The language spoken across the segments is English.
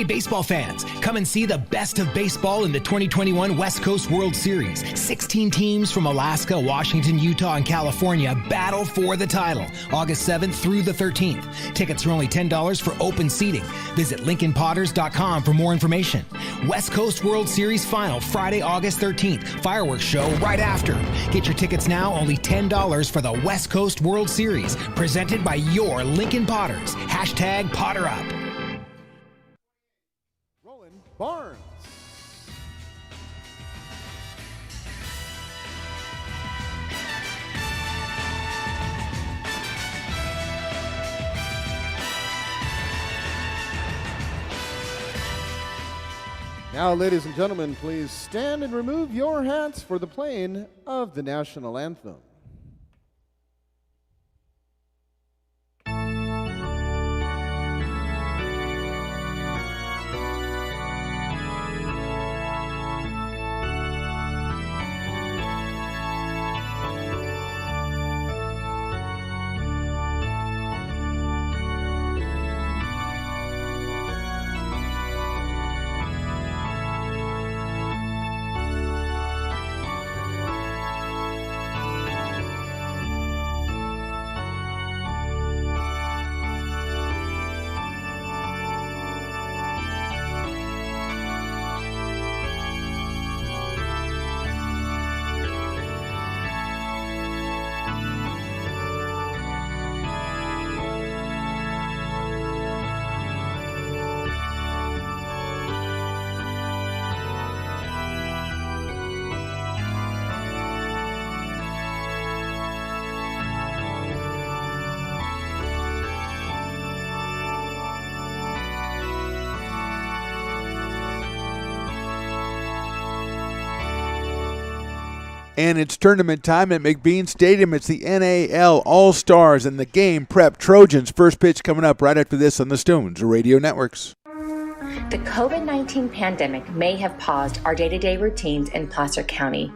Hey, baseball fans, come and see the best of baseball in the 2021 West Coast World Series. 16 teams from Alaska, Washington, Utah, and California battle for the title, August 7th through the 13th. Tickets are only $10 for open seating. Visit LincolnPotters.com for more information. West Coast World Series final, Friday, August 13th. Fireworks show right after. Get your tickets now, only $10 for the West Coast World Series. Presented by your Lincoln Potters. Hashtag PotterUp. Barnes. Now, ladies and gentlemen, please stand and remove your hats for the playing of the national anthem. And it's tournament time at McBean Stadium. It's the NAL All-Stars and the Game Prep Trojans. First pitch coming up right after this on the Stones Radio Networks. The COVID-19 pandemic may have paused our day-to-day routines in Placer County,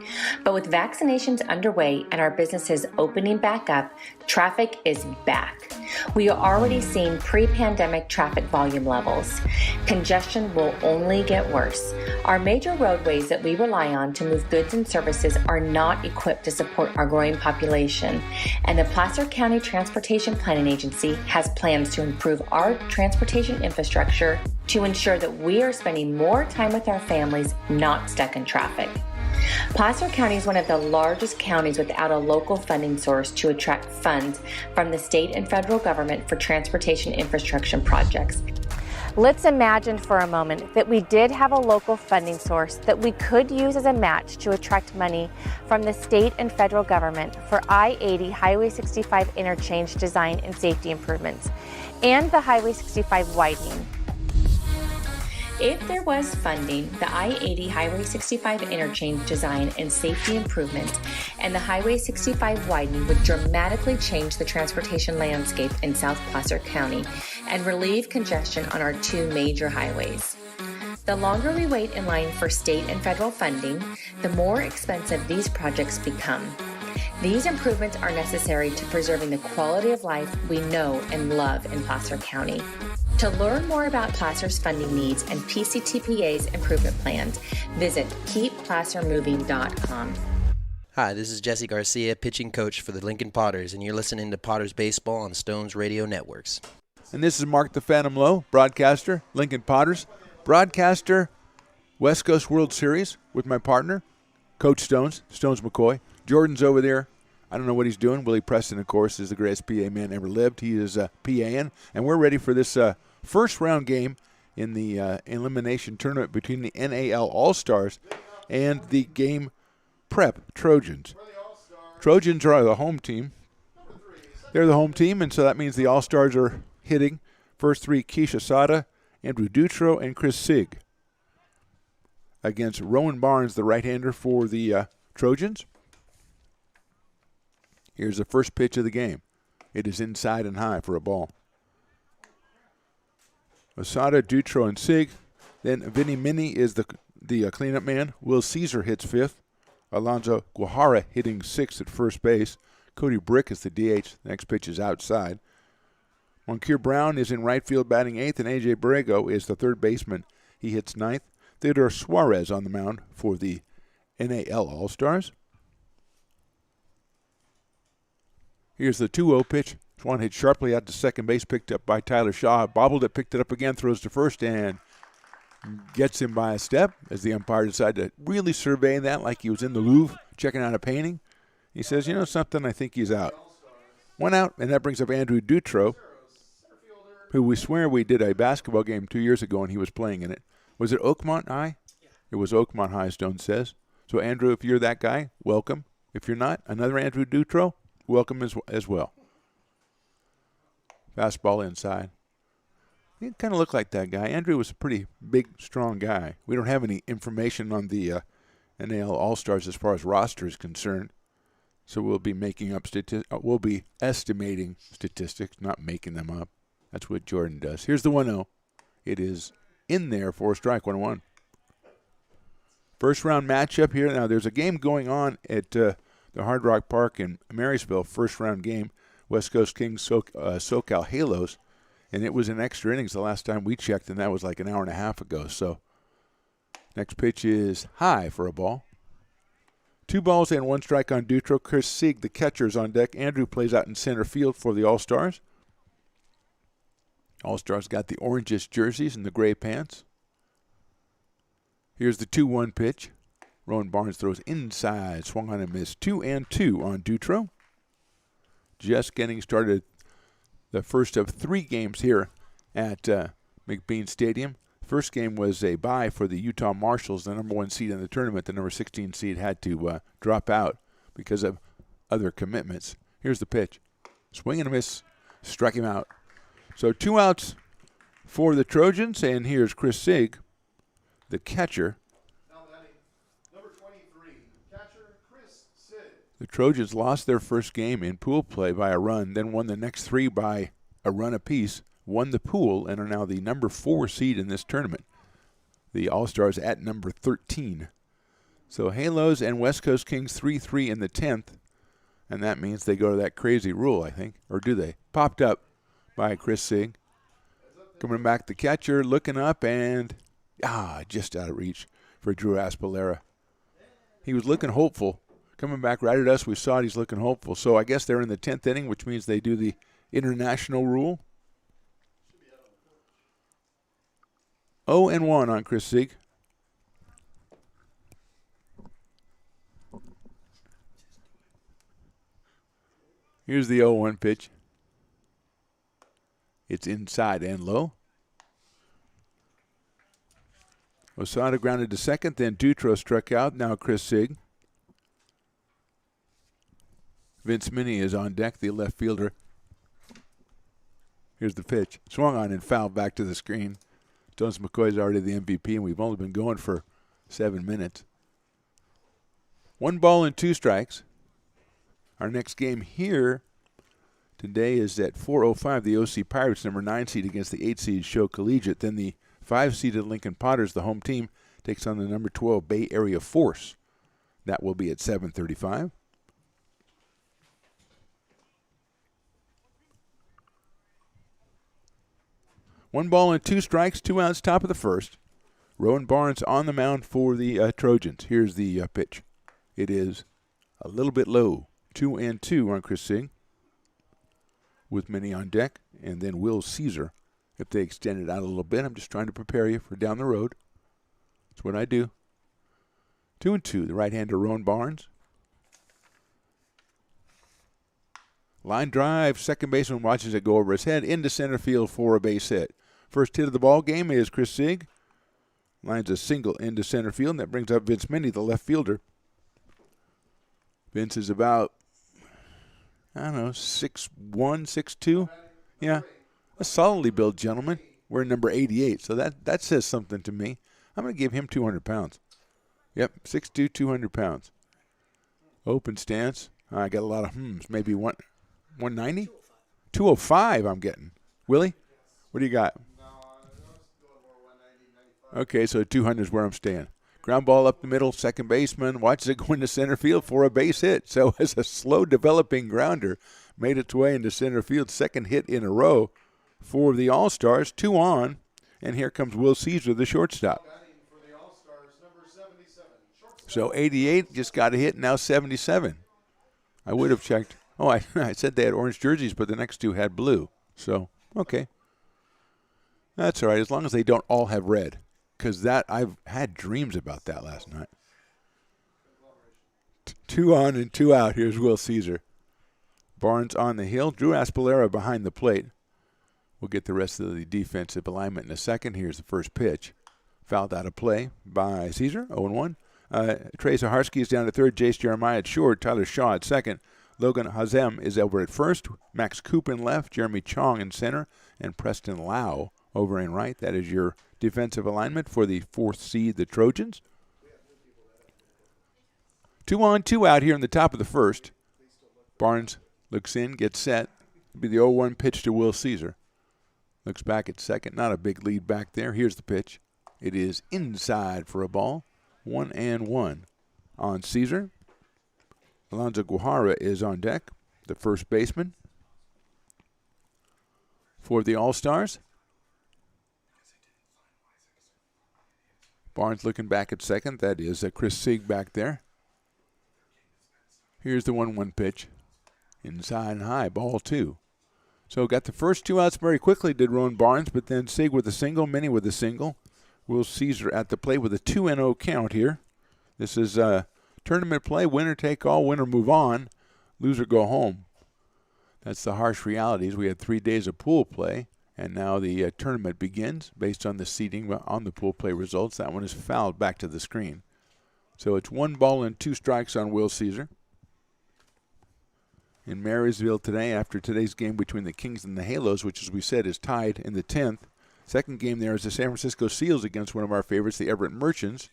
but with vaccinations underway and our businesses opening back up, traffic is back. We are already seeing pre-pandemic traffic volume levels. Congestion will only get worse. Our major roadways that we rely on to move goods and services are not equipped to support our growing population, and the Placer County Transportation Planning Agency has plans to improve our transportation infrastructure to ensure that we are spending more time with our families, not stuck in traffic. Placer County is one of the largest counties without a local funding source to attract funds from the state and federal government for transportation infrastructure projects. Let's imagine for a moment that we did have a local funding source that we could use as a match to attract money from the state and federal government for I-80 Highway 65 interchange design and safety improvements and the Highway 65 widening. If there was funding, the I-80 Highway 65 interchange design and safety improvements and the Highway 65 widening would dramatically change the transportation landscape in South Placer County and relieve congestion on our two major highways. The longer we wait in line for state and federal funding, the more expensive these projects become. These improvements are necessary to preserving the quality of life we know and love in Placer County. To learn more about Placer's funding needs and PCTPA's improvement plans, visit keepplacermoving.com. Hi, this is Jesse Garcia, pitching coach for the Lincoln Potters, and you're listening to Potters Baseball on Stones Radio Networks. And this is Mark the Phantom Lowe, broadcaster, Lincoln Potters, broadcaster, West Coast World Series with my partner, Coach Stones McCoy. Jordan's over there. I don't know what he's doing. Willie Preston, of course, is the greatest PA man ever lived. He is PAing, and we're ready for this first round game in the elimination tournament between the NAL All-Stars and the game prep Trojans. Trojans are the home team. They're the home team, and so that means the All-Stars are hitting first three: Keisha Sada, Andrew Dutro, and Chris Sigg against Rowan Barnes, the right-hander for the Trojans. Here's the first pitch of the game. It is inside and high for a ball. Osada, Dutro, and Sigg. Then Vinny Minnie is the cleanup man. Will Caesar hits fifth. Alonzo Guajara hitting sixth at first base. Cody Brick is the DH. The next pitch is outside. Moncure Brown is in right field batting eighth, and A.J. Borrego is the third baseman. He hits ninth. Theodore Suarez on the mound for the NAL All-Stars. Here's the 2-0 pitch. Swan hit sharply out to second base, picked up by Tyler Shaw. Bobbled it, picked it up again, throws to first, and gets him by a step as the umpire decided to really survey that like he was in the Louvre checking out a painting. He says, you know something, I think he's out. One out, and that brings up Andrew Dutro, who we swear we did a basketball game 2 years ago and he was playing in it. Was it Oakmont High? Yeah. It was Oakmont High, Stone says. So, Andrew, if you're that guy, welcome. If you're not, another Andrew Dutro, welcome as well. Fastball inside. He kind of looked like that guy. Andrew was a pretty big, strong guy. We don't have any information on the NAL All-Stars as far as roster is concerned. So we'll be making up we'll be estimating statistics, not making them up. That's what Jordan does. Here's the 1-0. It is in there for a strike, 1-1. First round matchup here. Now there's a game going on at the Hard Rock Park in Marysville, first round game. West Coast Kings, SoCal Halos. And it was in extra innings the last time we checked, and that was like an hour and a half ago. So next pitch is high for a ball. 2 balls and 1 strike on Dutro. Chris Sigg, the catcher, is on deck. Andrew plays out in center field for the All-Stars. All-Stars got the orangest jerseys and the gray pants. Here's the 2-1 pitch. Rowan Barnes throws inside, swung on and missed. 2-2 on Dutro. Just getting started the first of 3 games here at McBean Stadium. First game was a bye for the Utah Marshals, the number 1 seed in the tournament. The number 16 seed had to drop out because of other commitments. Here's the pitch. Swing and a miss. Struck him out. So 2 outs for the Trojans, and here's Chris Sigg, the catcher. Number 23, catcher Chris Sigg. The Trojans lost their first game in pool play by a run, then won the next 3 by a run apiece, won the pool, and are now the number 4 seed in this tournament. the All-Stars at number 13. So Halos and West Coast Kings 3-3 in the 10th, and that means they go to that crazy rule, I think. Or do they? Popped up by Chris Sieg. Coming back, the catcher, looking up, and just out of reach for Drew Aspilera. He was looking hopeful. Coming back right at us, we saw it. He's looking hopeful. So I guess they're in the 10th inning, which means they do the international rule. 0-1 on Chris Sieg. Here's the 0-1 pitch. It's inside and low. Osada grounded to second, then Dutro struck out. Now Chris Sieg. Vince Minnie is on deck, the left fielder. Here's the pitch. Swung on and fouled back to the screen. Jones McCoy's already the MVP, and we've only been going for 7 minutes. 1 ball and 2 strikes. Our next game here today is at 4:05. The OC Pirates, number 9 seed, against the 8 seed Show Collegiate. Then the 5-seeded Lincoln Potters, the home team, takes on the number 12 Bay Area Force. That will be at 7:35. One ball and 2 strikes, 2 outs, top of the first. Rowan Barnes on the mound for the Trojans. Here's the pitch. It is a little bit low. 2-2 on Chris Sieg, with Minnie on deck, and then Will Caesar. If they extend it out a little bit, I'm just trying to prepare you for down the road. That's what I do. 2-2, the right-hander Rowan Barnes. Line drive, second baseman watches it go over his head into center field for a base hit. First hit of the ball game is Chris Sieg. Lines a single into center field, and that brings up Vince Minnie, the left fielder. Vince is about, 6'1", 6'2". Yeah, a solidly built gentleman. We're number 88, so that says something to me. I'm going to give him 200 pounds. Yep, 6'2", 200 pounds. Open stance. I got a lot of hms. Maybe 190? 205 I'm getting. Willie, what do you got? Okay, so 200 is where I'm staying. Ground ball up the middle, second baseman watches it go into center field for a base hit. So as a slow developing grounder, made its way into center field, second hit in a row for the All-Stars, 2 on, and here comes Will Caesar, the shortstop. So 88 just got a hit, now 77. I would have checked. Oh, I said they had orange jerseys, but the next 2 had blue. So, okay. That's all right, as long as they don't all have red. Because I've had dreams about that last night. 2 on and 2 out. Here's Will Caesar. Barnes on the hill. Drew Aspilera behind the plate. We'll get the rest of the defensive alignment in a second. Here's the first pitch. Fouled out of play by Caesar. 0-1. Trey Zaharski is down to third. Jace Jeremiah at short. Tyler Shaw at second. Logan Hazem is over at first. Max Coop in left. Jeremy Chong in center. And Preston Lau over in right. That is your defensive alignment for the 4th seed, the Trojans. 2 on, 2 out here in the top of the first. Barnes looks in, gets set. It'll be the 0-1 pitch to Will Caesar. Looks back at second. Not a big lead back there. Here's the pitch. It is inside for a ball. 1-1 on Caesar. Alonzo Guajara is on deck, the first baseman for the All-Stars. Barnes looking back at second. That is Chris Sieg back there. Here's the 1-1 pitch. Inside and high, ball 2. So got the first 2 outs very quickly, did Rowan Barnes, but then Sieg with a single, Minnie with a single. Will Caesar at the plate with a 2-0 count here. This is tournament play, winner take all, winner move on, loser go home. That's the harsh realities. We had 3 days of pool play. And now the tournament begins based on the seeding on the pool play results. That one is fouled back to the screen. So it's 1 ball and 2 strikes on Will Caesar. In Marysville today, after today's game between the Kings and the Halos, which, as we said, is tied in the 10th. Second game there is the San Francisco Seals against one of our favorites, the Everett Merchants.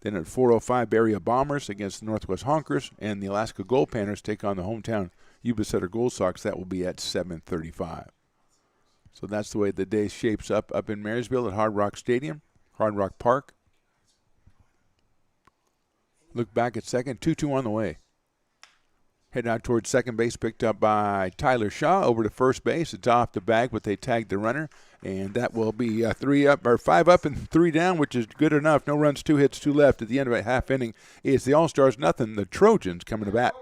Then at 4:05, Area Bombers against the Northwest Honkers. And the Alaska Gold Panthers take on the hometown Yuba Sutter Gold Sox. That will be at 7:35. So that's the way the day shapes up in Marysville at Hard Rock Stadium, Hard Rock Park. Look back at second. 2-2 on the way. Head out towards second base, picked up by Tyler Shaw over to first base. It's off the bag, but they tagged the runner, and that will be 5 up and 3 down, which is good enough. No runs, 2 hits, 2 left at the end of a half inning. It's the All-Stars, nothing. The Trojans coming to bat.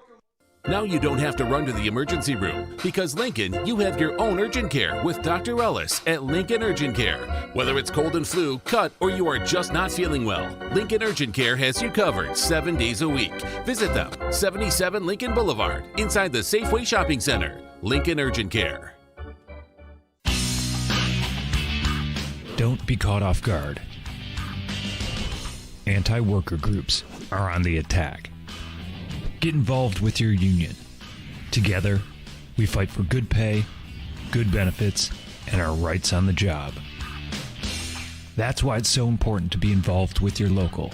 Now you don't have to run to the emergency room because Lincoln, you have your own urgent care with Dr. Ellis at Lincoln Urgent Care. Whether it's cold and flu, cut, or you are just not feeling well, Lincoln Urgent Care has you covered 7 days a week. Visit them, 77 Lincoln Boulevard, inside the Safeway Shopping Center. Lincoln Urgent Care. Don't be caught off guard. Anti-worker groups are on the attack. Get involved with your union. Together, we fight for good pay, good benefits, and our rights on the job. That's why it's so important to be involved with your local.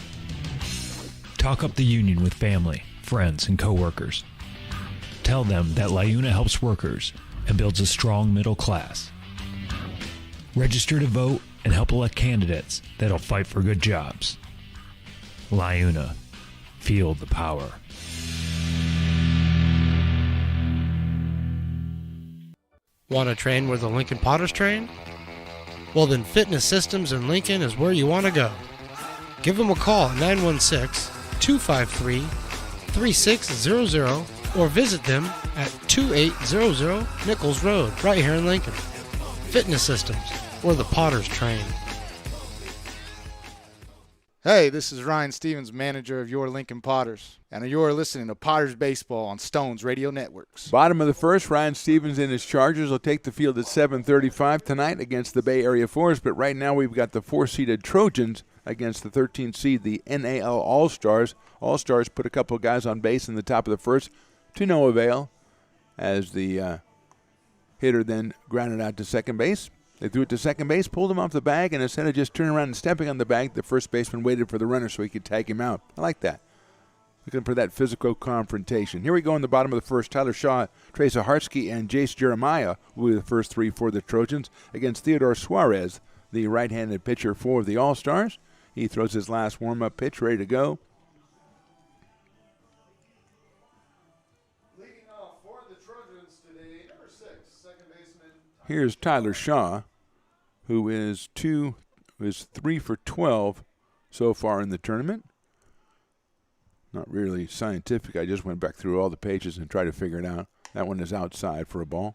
Talk up the union with family, friends, and coworkers. Tell them that LIUNA helps workers and builds a strong middle class. Register to vote and help elect candidates that'll fight for good jobs. LIUNA. Feel the power. Want to train where the Lincoln Potters train? Well, then Fitness Systems in Lincoln is where you want to go. Give them a call at 916-253-3600 or visit them at 2800 Nichols Road, right here in Lincoln. Fitness Systems, where the Potters train. Hey, this is Ryan Stevens, manager of your Lincoln Potters, and you're listening to Potters Baseball on Stones Radio Networks. Bottom of the first, Ryan Stevens and his Chargers will take the field at 7:35 tonight against the Bay Area Forest, but right now we've got the 4-seeded Trojans against the 13th seed, the NAL All-Stars. All-Stars put a couple of guys on base in the top of the first to no avail as the hitter then grounded out to second base. They threw it to second base, pulled him off the bag, and instead of just turning around and stepping on the bag, the first baseman waited for the runner so he could tag him out. I like that. Looking for that physical confrontation. Here we go in the bottom of the first. Tyler Shaw, Trey Zaharsky, and Jace Jeremiah will be the first 3 for the Trojans against Theodore Suarez, the right-handed pitcher for the All-Stars. He throws his last warm-up pitch, ready to go. Leading off for the Trojans today, number 6, second baseman. Here's Tyler Shaw, who is 3 for 12 so far in the tournament. Not really scientific. I just went back through all the pages and tried to figure it out. That one is outside for a ball.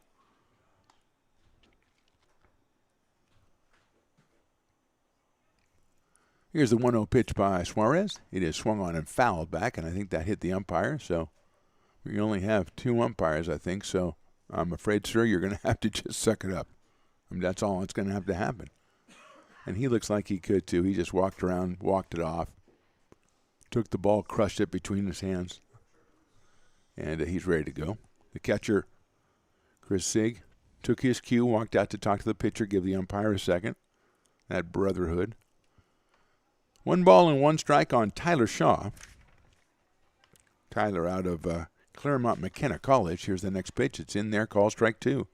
Here's the 1-0 pitch by Suarez. It is swung on and fouled back, and I think that hit the umpire. So we only have 2 umpires, I think. So I'm afraid, sir, you're going to have to just suck it up. I mean, that's all that's going to have to happen. And he looks like he could, too. He just walked around, walked it off, took the ball, crushed it between his hands, and he's ready to go. The catcher, Chris Sigg, took his cue, walked out to talk to the pitcher, give the umpire a second. That brotherhood. 1 ball and 1 strike on Tyler Shaw. Tyler out of Claremont McKenna College. Here's the next pitch. It's in there. Call strike 2.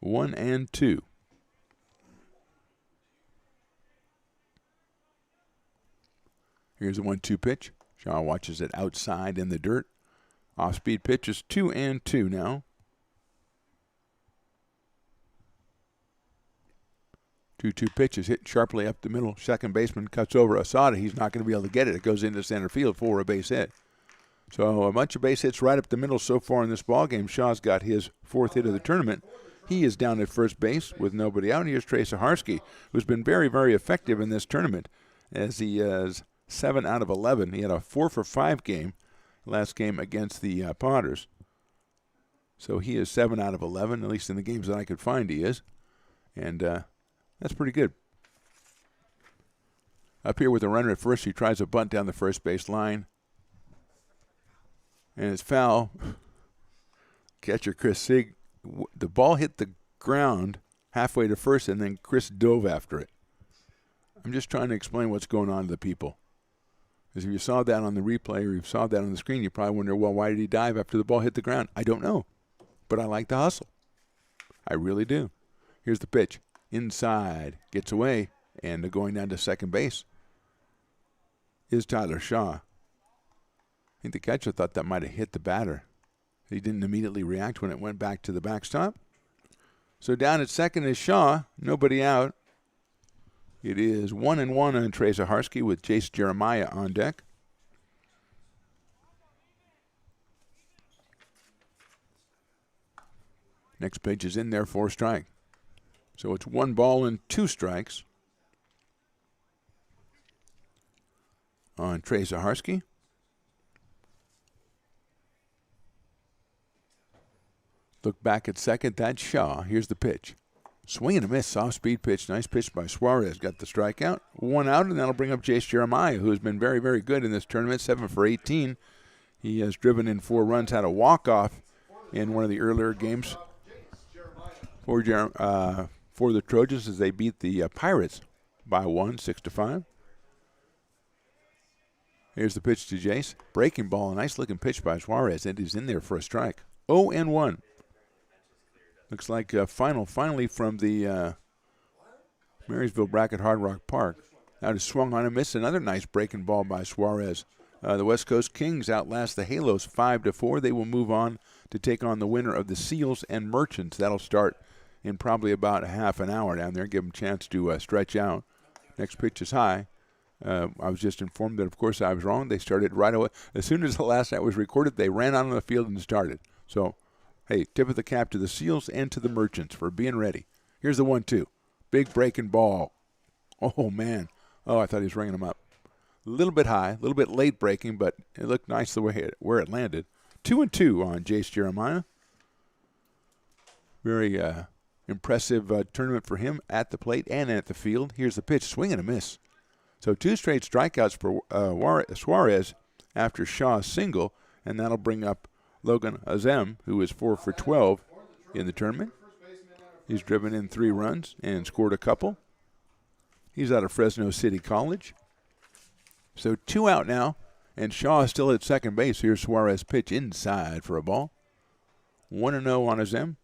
1-2. Here's the 1-2 pitch. Shaw watches it outside in the dirt. Off-speed pitch is 2-2 now. 2-2 pitch is hit sharply up the middle. Second baseman cuts over Asada. He's not going to be able to get it. It goes into center field for a base hit. So a bunch of base hits right up the middle so far in this ballgame. Shaw's got his 4th hit of the tournament. He is down at first base with nobody out. Here's Trey Zaharsky, who's been very, very effective in this tournament, as he is 7 out of 11. He had a 4 for 5 game last game against the Potters. So he is 7 out of 11, at least in the games that I could find he is. And that's pretty good. Up here with the runner at first, he tries a bunt down the first base line. And it's foul. Catcher Chris Sigg, the ball hit the ground halfway to first, and then Chris dove after it. I'm just trying to explain what's going on to the people. Because if you saw that on the replay or you saw that on the screen, you probably wonder, well, why did he dive after the ball hit the ground? I don't know. But I like the hustle. I really do. Here's the pitch. Inside. Gets away. And going down to second base is Tyler Shaw. think the catcher thought that might have hit the batter. He didn't immediately react when it went back to the backstop. So down at second is Shaw. Nobody out. It is 1-1 on Trey Zaharsky with Jace Jeremiah on deck. Next pitch is in there for a strike. So it's 1 ball and 2 strikes on Trey Zaharsky. Look back at second. That's Shaw. Here's the pitch. Swing and a miss. Soft speed pitch. Nice pitch by Suarez. Got the strikeout. 1 out, and that'll bring up Jace Jeremiah, who has been very, very good in this tournament. 7 for 18. He has driven in 4 runs, had a walk-off in one of the earlier games for the Trojans as they beat the Pirates by 1, 6-5. Here's the pitch to Jace. Breaking ball. A nice-looking pitch by Suarez. It is in there for a strike. 0-1. Looks like finally from the Marysville Bracket Hard Rock Park. Now just swung on and missed. Another nice breaking ball by Suarez. The West Coast Kings outlast the Halos 5-4. They will move on to take on the winner of the Seals and Merchants. That'll start in probably about a half an hour down there. Give them a chance to stretch out. Next pitch is high. I was just informed that, of course, I was wrong. They started right away. As soon as the last out was recorded, they ran out on the field and started. So, hey, tip of the cap to the Seals and to the Merchants for being ready. Here's the 1-2. Big breaking ball. Oh, man. Oh, I thought he was ringing them up. A little bit high, a little bit late breaking, but it looked nice the way where it landed. 2-2 on Jace Jeremiah. Very impressive tournament for him at the plate and at the field. Here's the pitch. Swing and a miss. So 2 straight strikeouts for Suarez after Shaw's single, and that'll bring up Logan Azem, who is 4 for 12 in the tournament. He's driven in 3 runs and scored a couple. He's out of Fresno City College. So 2 out now, and Shaw is still at second base. Here's Suarez pitch inside for a ball. 1-0 on Azem.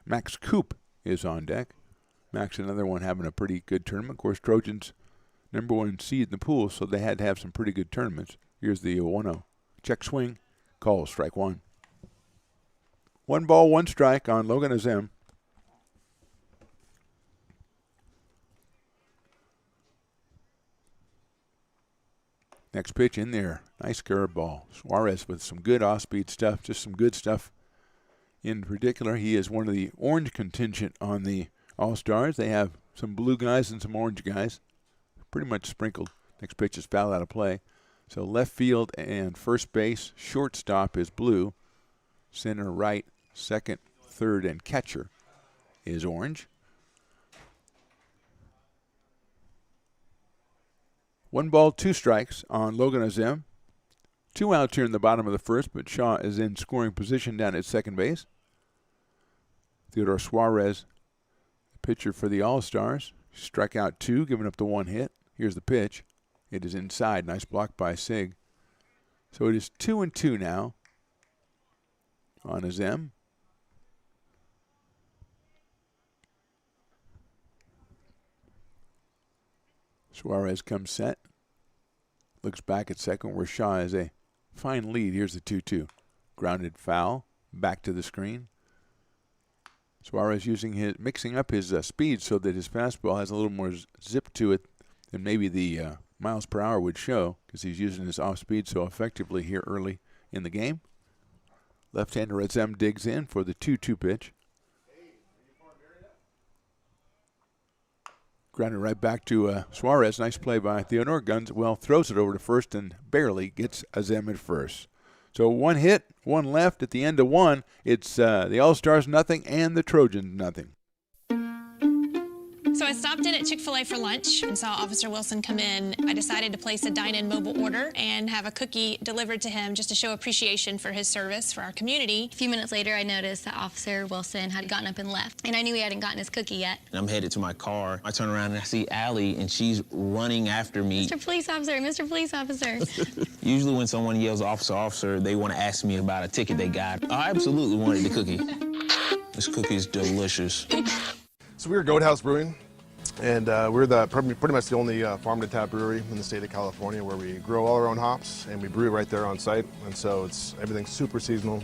Max Coop is on deck. Max, another one having a pretty good tournament. Of course, Trojans #1 seed in the pool, so they had to have some pretty good tournaments. Here's the 1-0. Check swing. Call, strike 1. 1 ball, 1 strike on Logan Azem. Next pitch in there. Nice curveball. Suarez with some good off-speed stuff, just some good stuff. In particular, he is one of the orange contingent on the All-Stars. They have some blue guys and some orange guys. Pretty much sprinkled. Next pitch is foul out of play. So left field and first base, shortstop is blue. Center, right, second, third, and catcher is orange. 1 ball, 2 strikes on Logan Azem. 2 outs here in the bottom of the first, but Shaw is in scoring position down at second base. Theodore Suarez, pitcher for the All-Stars, struck out 2, giving up the 1 hit. Here's the pitch. It is inside. Nice block by Sig. So it is 2-2 now on Azem. Suarez comes set. Looks back at second where Shaw has a fine lead. Here's the 2-2. Grounded foul. Back to the screen. Suarez mixing up his speed so that his fastball has a little more zip to it than maybe the miles per hour would show, because he's using his off speed so effectively here early in the game. Left-hander Azem digs in for the 2-2 pitch. Grounded right back to Suarez. Nice play by Theodore. Throws it over to first and barely gets Azem at first. So 1 hit, 1 left. At the end of 1, it's the All-Stars nothing and the Trojans nothing. So I stopped in at Chick-fil-A for lunch and saw Officer Wilson come in. I decided to place a dine-in mobile order and have a cookie delivered to him just to show appreciation for his service for our community. A few minutes later, I noticed that Officer Wilson had gotten up and left, and I knew he hadn't gotten his cookie yet. I'm headed to my car. I turn around and I see Allie, and she's running after me. Mr. Police Officer, Mr. Police Officer. Usually when someone yells, officer, officer, they want to ask me about a ticket they got. I absolutely wanted the cookie. This cookie is delicious. So we were Goat House Brewing. And we're pretty much the only farm-to-tap brewery in the state of California where we grow all our own hops and we brew right there on site. And so everything's super seasonal,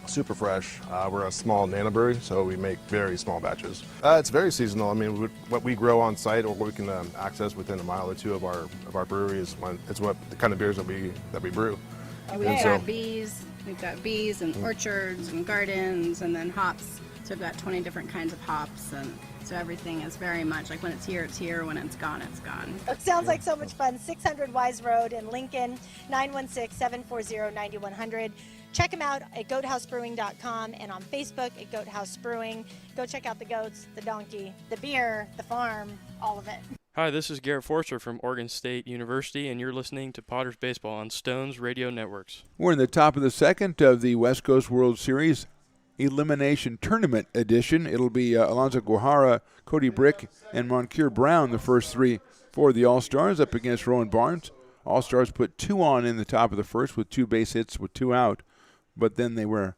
super fresh. We're a small nano brewery, so we make very small batches. It's very seasonal. I mean, what we grow on site or what we can access within a mile or two of our brewery is what the kind of beers that we brew. We've got bees. We've got bees and orchards and gardens, and then hops. So we've got 20 different kinds of hops, and so everything is very much like when it's here, when it's gone, it's gone. It sounds like so much fun. 600 Wise Road in Lincoln, 916-740-9100. Check them out at goathousebrewing.com and on Facebook at Goathouse Brewing. Go check out the goats, the donkey, the beer, the farm, all of it. Hi, this is Garrett Forster from Oregon State University, and you're listening to Potters Baseball on Stones Radio Networks. We're in the top of the second of the West Coast World Series Elimination Tournament edition. It'll be Alonzo Guajara, Cody Brick, and Moncure Brown, the first three for the All-Stars, up against Rowan Barnes. All-Stars put 2 on in the top of the first with 2 base hits with 2 out, but then they were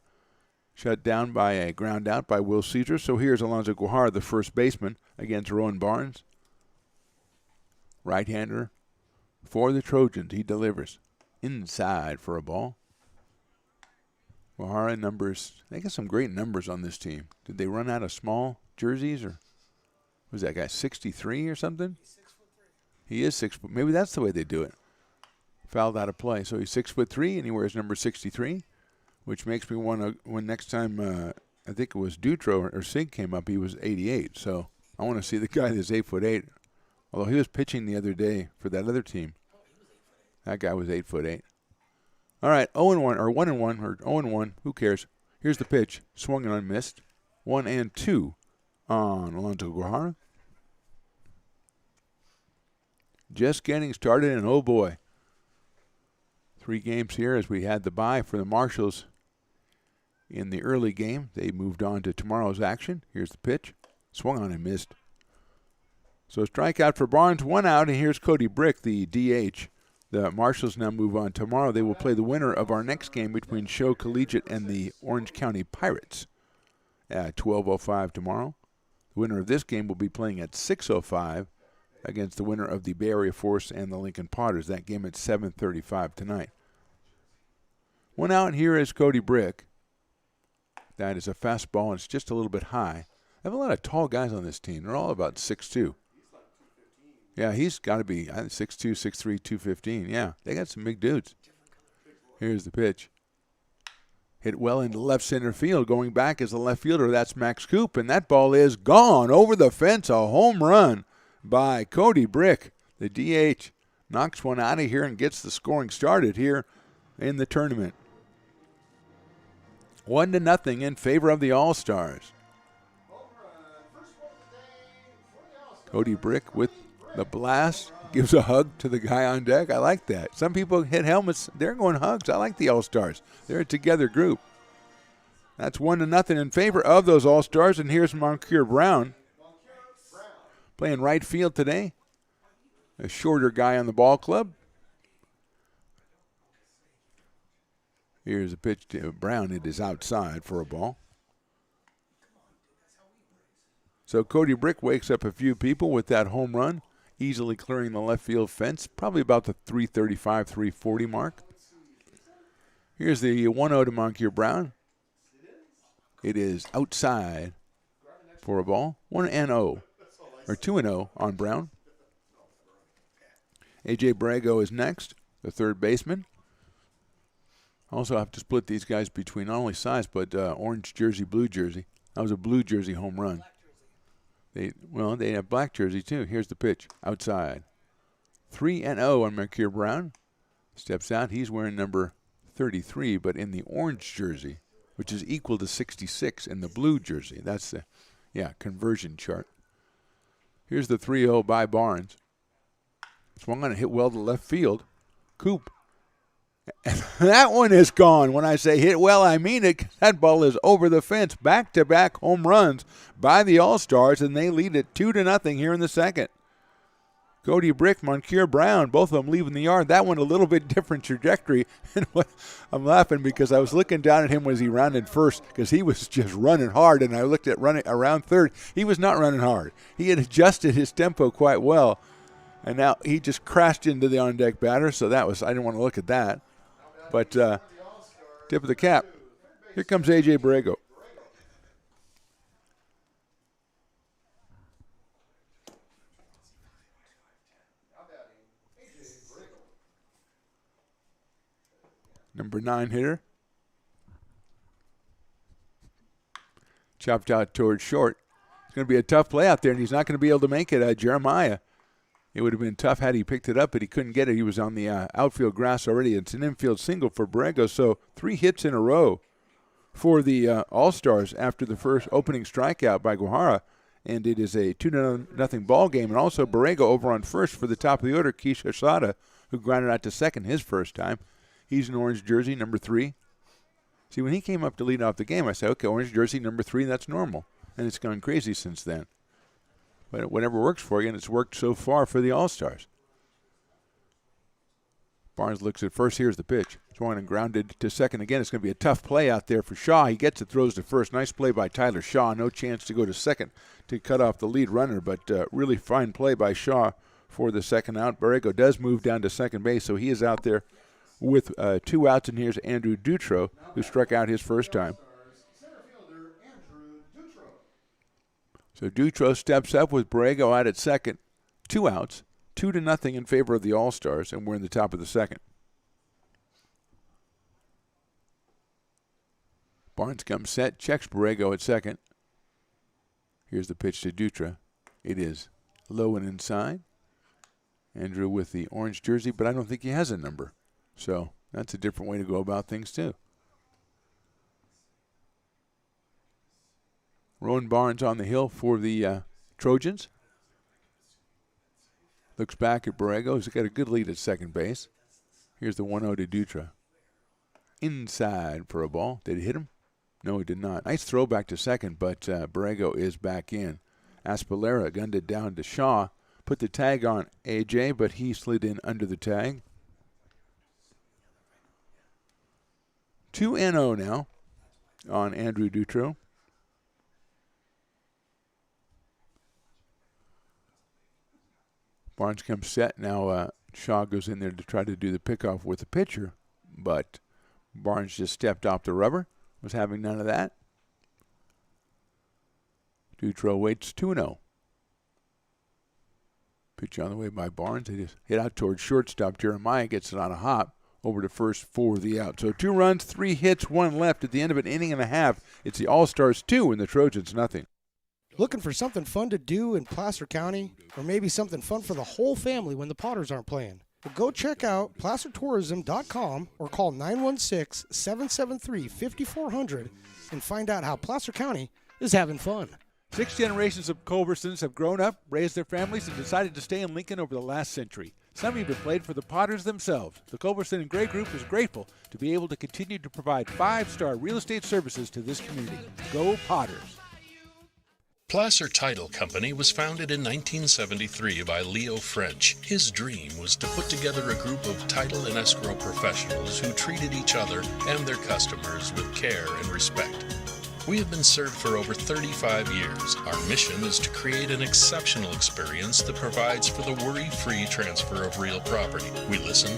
shut down by a ground out by Will Caesar. So here's Alonzo Guajara, the first baseman, against Rowan Barnes. Right-hander for the Trojans. He delivers inside for a ball. Guajara numbers, they got some great numbers on this team. Did they run out of small jerseys, or was that guy 63 or something? He is 6 foot. Maybe that's the way they do it. Fouled out of play. So he's 6'3" and he wears number 63, which makes me want to, when next time, I think it was Dutro or Sig came up, he was 88. So I want to see the guy that's 8'8". Although he was pitching the other day for that other team. That guy was 8'8". All right, 0-1 or 1-1 or 0-1. Who cares? Here's the pitch. Swung and unmissed. 1-2 on Alonzo Guajara. Just getting started, and oh boy. 3 games here as we had the bye for the Marshals in the early game. They moved on to tomorrow's action. Here's the pitch. Swung on and missed. So strikeout for Barnes, 1 out, and here's Cody Brick, the DH. The Marshals now move on. Tomorrow they will play the winner of our next game between Show Collegiate and the Orange County Pirates at 12:05 tomorrow. The winner of this game will be playing at 6:05 against the winner of the Bay Area Force and the Lincoln Potters. That game at 7:35 tonight. 1 out, and here is Cody Brick. That is a fastball, and it's just a little bit high. I have a lot of tall guys on this team. They're all about 6'2". Yeah, he's got to be 6'2", 6'3", 215. Yeah, they got some big dudes. Here's the pitch. Hit well into left center field. Going back is the left fielder. That's Max Coop, and that ball is gone over the fence. A home run by Cody Brick. The DH knocks one out of here and gets the scoring started here in the tournament. 1-0 in favor of the All-Stars. Cody Brick with the blast, gives a hug to the guy on deck. I like that. Some people hit helmets. They're going hugs. I like the All-Stars. They're a together group. That's 1-0 in favor of those All-Stars. And here's Moncure Brown playing right field today. A shorter guy on the ball club. Here's a pitch to Brown. It is outside for a ball. So Cody Brick wakes up a few people with that home run, easily clearing the left field fence, probably about the 335, 340 mark. Here's the 1-0 to Moncure Brown. It is outside for a ball. 1-0, or 2-0 on Brown. A.J. Brago is next, the third baseman. Also have to split these guys between not only size, but orange jersey, blue jersey. That was a blue jersey home run. They have black jersey too. Here's the pitch. Outside. 3-0 on Moncure Brown. Steps out. He's wearing number 33, but in the orange jersey, which is equal to 66 in the blue jersey. That's the, conversion chart. Here's the 3-0 by Barnes. Swung on and hit well to left field. Coop. And that one is gone. When I say hit well, I mean it. That ball is over the fence. Back-to-back home runs by the All-Stars, and they lead it 2-0 here in the second. Cody Brick, Moncure Brown, both of them leaving the yard. That one a little bit different trajectory. And I'm laughing because I was looking down at him as he rounded first because he was just running hard, and I looked at running around third. He was not running hard. He had adjusted his tempo quite well, and now he just crashed into the on-deck batter, so I didn't want to look at that. But tip of the cap. Here comes A.J. Borrego. Number 9 hitter. Chopped out towards short. It's going to be a tough play out there, and he's not going to be able to make it. Jeremiah. It would have been tough had he picked it up, but he couldn't get it. He was on the outfield grass already. It's an infield single for Borrego, so 3 hits in a row for the All-Stars after the first opening strikeout by Guajara, and it is a 2-0 ball game. And also Borrego over on first for the top of the order, Keish Asada, who grounded out to second his first time. He's in orange jersey, number 3. See, when he came up to lead off the game, I said, okay, orange jersey, number 3, that's normal. And it's gone crazy since then. But whatever works for you, and it's worked so far for the All-Stars. Barnes looks at first. Here's the pitch. Swung and grounded to second again. It's going to be a tough play out there for Shaw. He gets it, throws to first. Nice play by Tyler Shaw. No chance to go to second to cut off the lead runner, but really fine play by Shaw for the second out. Borrego does move down to second base, so he is out there with 2 outs, and here's Andrew Dutro, who struck out his first time. So Dutro steps up with Borrego out at second. 2 outs, 2-0 in favor of the All-Stars, and we're in the top of the second. Barnes comes set, checks Borrego at second. Here's the pitch to Dutra. It is low and inside. Andrew with the orange jersey, but I don't think he has a number. So that's a different way to go about things, too. Rowan Barnes on the hill for the Trojans. Looks back at Borrego. He's got a good lead at second base. Here's the 1-0 to Dutra. Inside for a ball. Did he hit him? No, he did not. Nice throw back to second, but Borrego is back in. Aspilera gunned it down to Shaw. Put the tag on AJ, but he slid in under the tag. 2-0 now on Andrew Dutro. Barnes comes set. Now Shaw goes in there to try to do the pickoff with the pitcher, but Barnes just stepped off the rubber. Was having none of that. Dutro waits 2-0. Pitch on the way by Barnes. They just hit out towards shortstop. Jeremiah gets it on a hop over to first for the out. So 2 runs, 3 hits, 1 left at the end of an inning and a half. It's the All-Stars 2 and the Trojans nothing. Looking for something fun to do in Placer County, or maybe something fun for the whole family when the Potters aren't playing? Well, go check out placertourism.com or call 916-773-5400 and find out how Placer County is having fun. 6 generations of Culversons have grown up, raised their families, and decided to stay in Lincoln over the last century. Some even played for the Potters themselves. The Culverson and Gray Group is grateful to be able to continue to provide 5-star real estate services to this community. Go Potters! Placer Title Company was founded in 1973 by Leo French. His dream was to put together a group of title and escrow professionals who treated each other and their customers with care and respect. We have been served for over 35 years. Our mission is to create an exceptional experience that provides for the worry-free transfer of real property. We listen,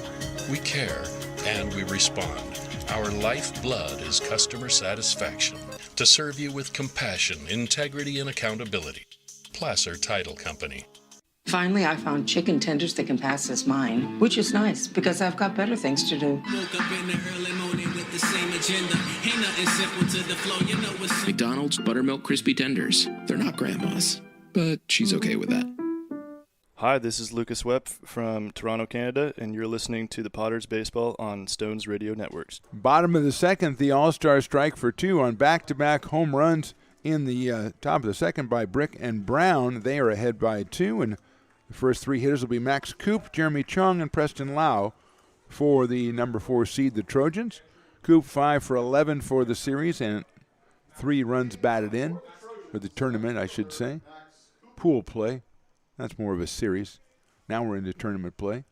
we care, and we respond. Our lifeblood is customer satisfaction. To serve you with compassion, integrity, and accountability. Placer Title Company. Finally, I found chicken tenders that can pass as mine, which is nice because I've got better things to do. Woke up in the early morning with the same agenda. Ain't nothing simple to the flow, you know what's McDonald's Buttermilk Crispy Tenders. They're not grandma's, but she's okay with that. Hi, this is Lucas Webb from Toronto, Canada, and you're listening to the Potters Baseball on Stones Radio Networks. Bottom of the second, the All-Star strike for 2 on back-to-back home runs in the top of the second by Brick and Brown. They are ahead by 2, and the first 3 hitters will be Max Coop, Jeremy Chung, and Preston Lau for the number 4 seed, the Trojans. Coop 5 for 11 for the series and 3 runs batted in for the tournament, I should say. Pool play. That's more of a series. Now we're into tournament play.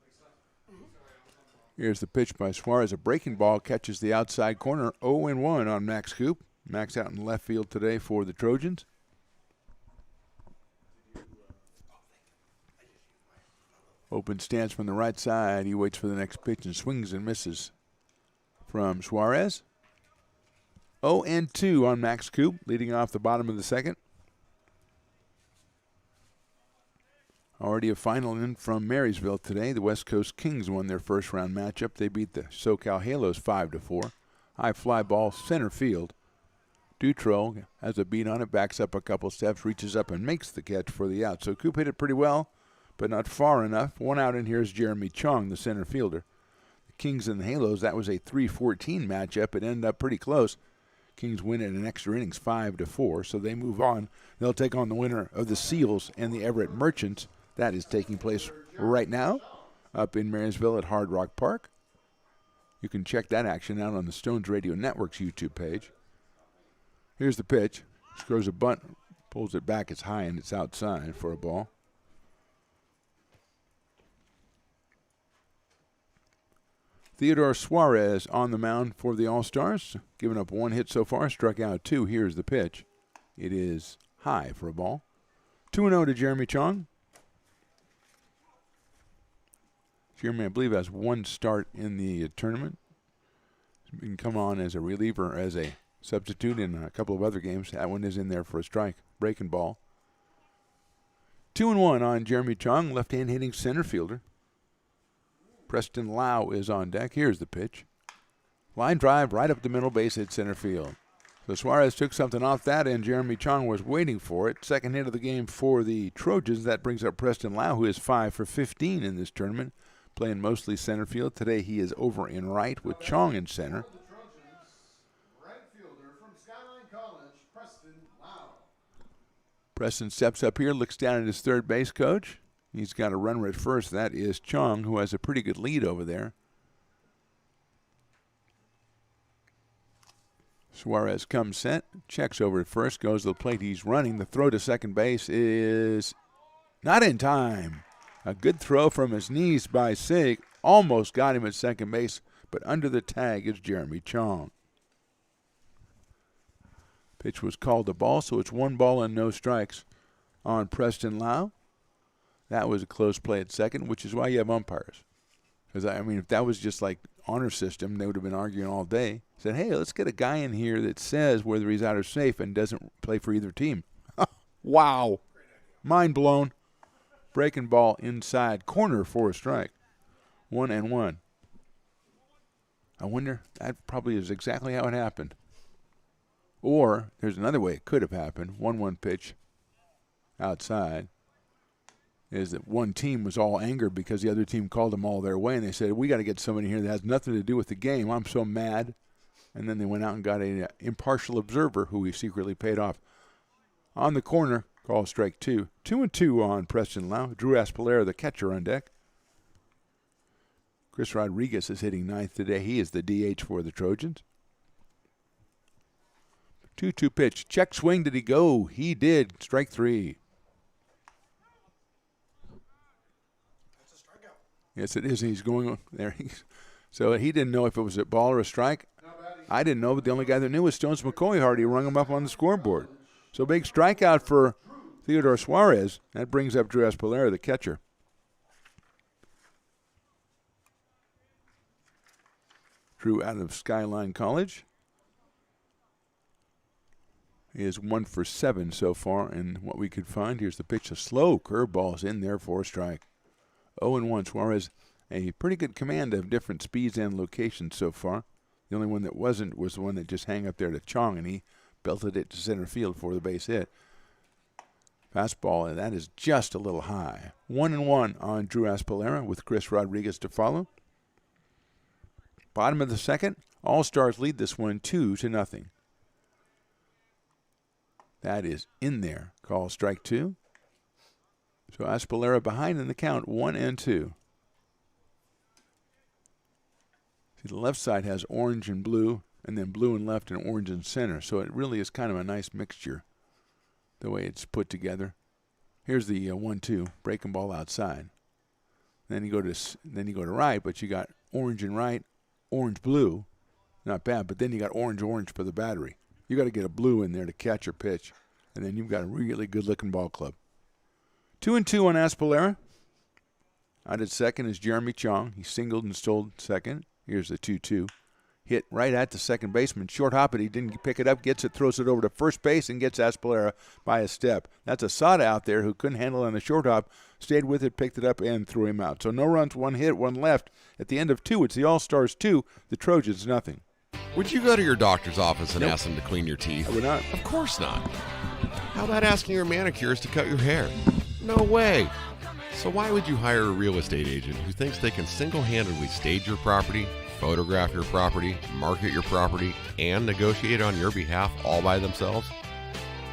Here's the pitch by Suarez. A breaking ball catches the outside corner. 0-1 on Max Coop. Max out in left field today for the Trojans. Open stance from the right side. He waits for the next pitch and swings and misses from Suarez. 0-2 on Max Coop, leading off the bottom of the second. Already a final in from Marysville today. The West Coast Kings won their first round matchup. They beat the SoCal Halos 5-4. High fly ball, center field. Dutrow has a beat on it, backs up a couple steps, reaches up and makes the catch for the out. So Coop hit it pretty well, but not far enough. One out in here is Jeremy Chong, the center fielder. The Kings and the Halos, that was a 3-14 matchup. It ended up pretty close. Kings win it in extra innings 5-4, so they move on. They'll take on the winner of the Seals and the Everett Merchants. That is taking place right now up in Marysville at Hard Rock Park. You can check that action out on the Stones Radio Network's YouTube page. Here's the pitch. Throws a bunt, pulls it back. It's high and it's outside for a ball. Theodore Suarez on the mound for the All-Stars. Given up 1 hit so far, struck out 2. Here's the pitch. It is high for a ball. 2-0 to Jeremy Chong. Jeremy, I believe, has 1 start in the tournament. He can come on as a reliever, as a substitute in a couple of other games. That one is in there for a strike. Breaking ball. 2-1 on Jeremy Chong, left-hand hitting center fielder. Preston Lau is on deck. Here's the pitch. Line drive right up the middle, base hit center field. So Suarez took something off that, and Jeremy Chong was waiting for it. Second hit of the game for the Trojans. That brings up Preston Lau, who is 5 for 15 in this tournament, playing mostly center field. Today he is over in right with Chong in center. Preston steps up here, looks down at his third base coach. He's got a runner at first. That is Chong, who has a pretty good lead over there. Suarez comes set, checks over at first, goes to the plate. He's running. The throw to second base is not in time. A good throw from his knees by Sig. Almost got him at second base, but under the tag is Jeremy Chong. Pitch was called a ball, so it's 1 ball and no strikes on Preston Lau. That was a close play at second, which is why you have umpires. Because, I mean, if that was just like honor system, they would have been arguing all day. Said, hey, let's get a guy in here that says whether he's out or safe and doesn't play for either team. Wow. Mind blown. Breaking ball inside corner for a strike. 1-1. I wonder, that probably is exactly how it happened. Or there's another way it could have happened. 1-1 pitch outside. Is that one team was all angered because the other team called them all their way, and they said, we got to get somebody here that has nothing to do with the game. I'm so mad. And then they went out and got an impartial observer who he secretly paid off. On the corner, call strike 2. 2-2 on Preston Lau. Drew Aspilera, the catcher, on deck. Chris Rodriguez is hitting ninth today. He is the DH for the Trojans. 2-2 pitch. Check swing. Did he go? He did. Strike 3. Yes, it is. He's going there. So he didn't know if it was a ball or a strike. I didn't know, but the only guy that knew was Stones McCoy. Hardy rung him up on the scoreboard. So big strikeout for Theodore Suarez. That brings up Drew Aspilera, the catcher. Drew out of Skyline College. He is 1 for 7 so far in what we could find. Here's the pitch. A slow curveball is in there for a strike. 0-1. Suarez, a pretty good command of different speeds and locations so far. The only one that wasn't was the one that just hang up there to Chong, and he belted it to center field for the base hit. Fastball, and that is just a little high. 1-1 on Drew Aspilera with Chris Rodriguez to follow. Bottom of the second, All-Stars lead this one 2-0. That is in there. Call strike 2. So Aspilera behind in the count, 1-2. See, the left side has orange and blue, and then blue and left and orange and center. So it really is kind of a nice mixture, the way it's put together. Here's the 1-2, breaking ball outside. Then you go to right, but you got orange and right, orange blue, not bad. But then you got orange for the battery. You got to get a blue in there to catch your pitch, and then you've got a really good looking ball club. 2-2 on Aspilera. Out at second is Jeremy Chong. He singled and stole second. Here's the 2-2. Hit right at the second baseman. Short hop it. He didn't pick it up. Gets it, throws it over to first base, and gets Aspilera by a step. That's a Sada out there who couldn't handle it on the short hop. Stayed with it, picked it up, and threw him out. So no runs, one hit, one left. At the end of 2, it's the All-Stars 2, the Trojans nothing. Would you go to your doctor's office and Nope. ask them to clean your teeth? I would not. Of course not. How about asking your manicurist to cut your hair? No way. So why would you hire a real estate agent who thinks they can single-handedly stage your property, photograph your property, market your property, and negotiate on your behalf all by themselves?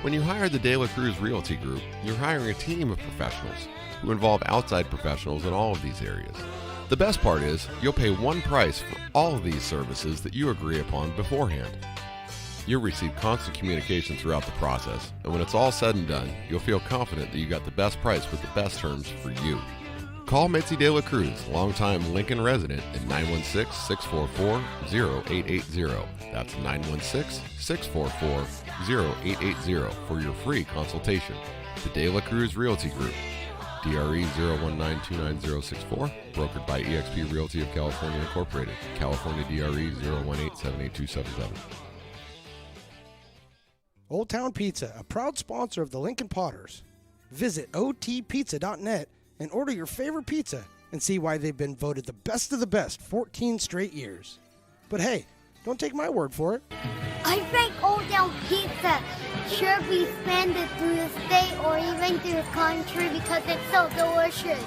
When you hire the De La Cruz Realty Group, you're hiring a team of professionals who involve outside professionals in all of these areas. The best part is you'll pay one price for all of these services that you agree upon beforehand. You'll receive constant communication throughout the process, and when it's all said and done, you'll feel confident that you got the best price with the best terms for you. Call Mitzi De La Cruz, longtime Lincoln resident, at 916-644-0880. That's 916-644-0880 for your free consultation. The De La Cruz Realty Group, DRE 0192964, brokered by eXp Realty of California Incorporated, California DRE 018782777. Old Town Pizza, a proud sponsor of the Lincoln Potters. Visit otpizza.net and order your favorite pizza and see why they've been voted the best of the best 14 straight years. But hey, don't take my word for it. I think Old Town Pizza should be expanded through the state or even through the country because it's so delicious.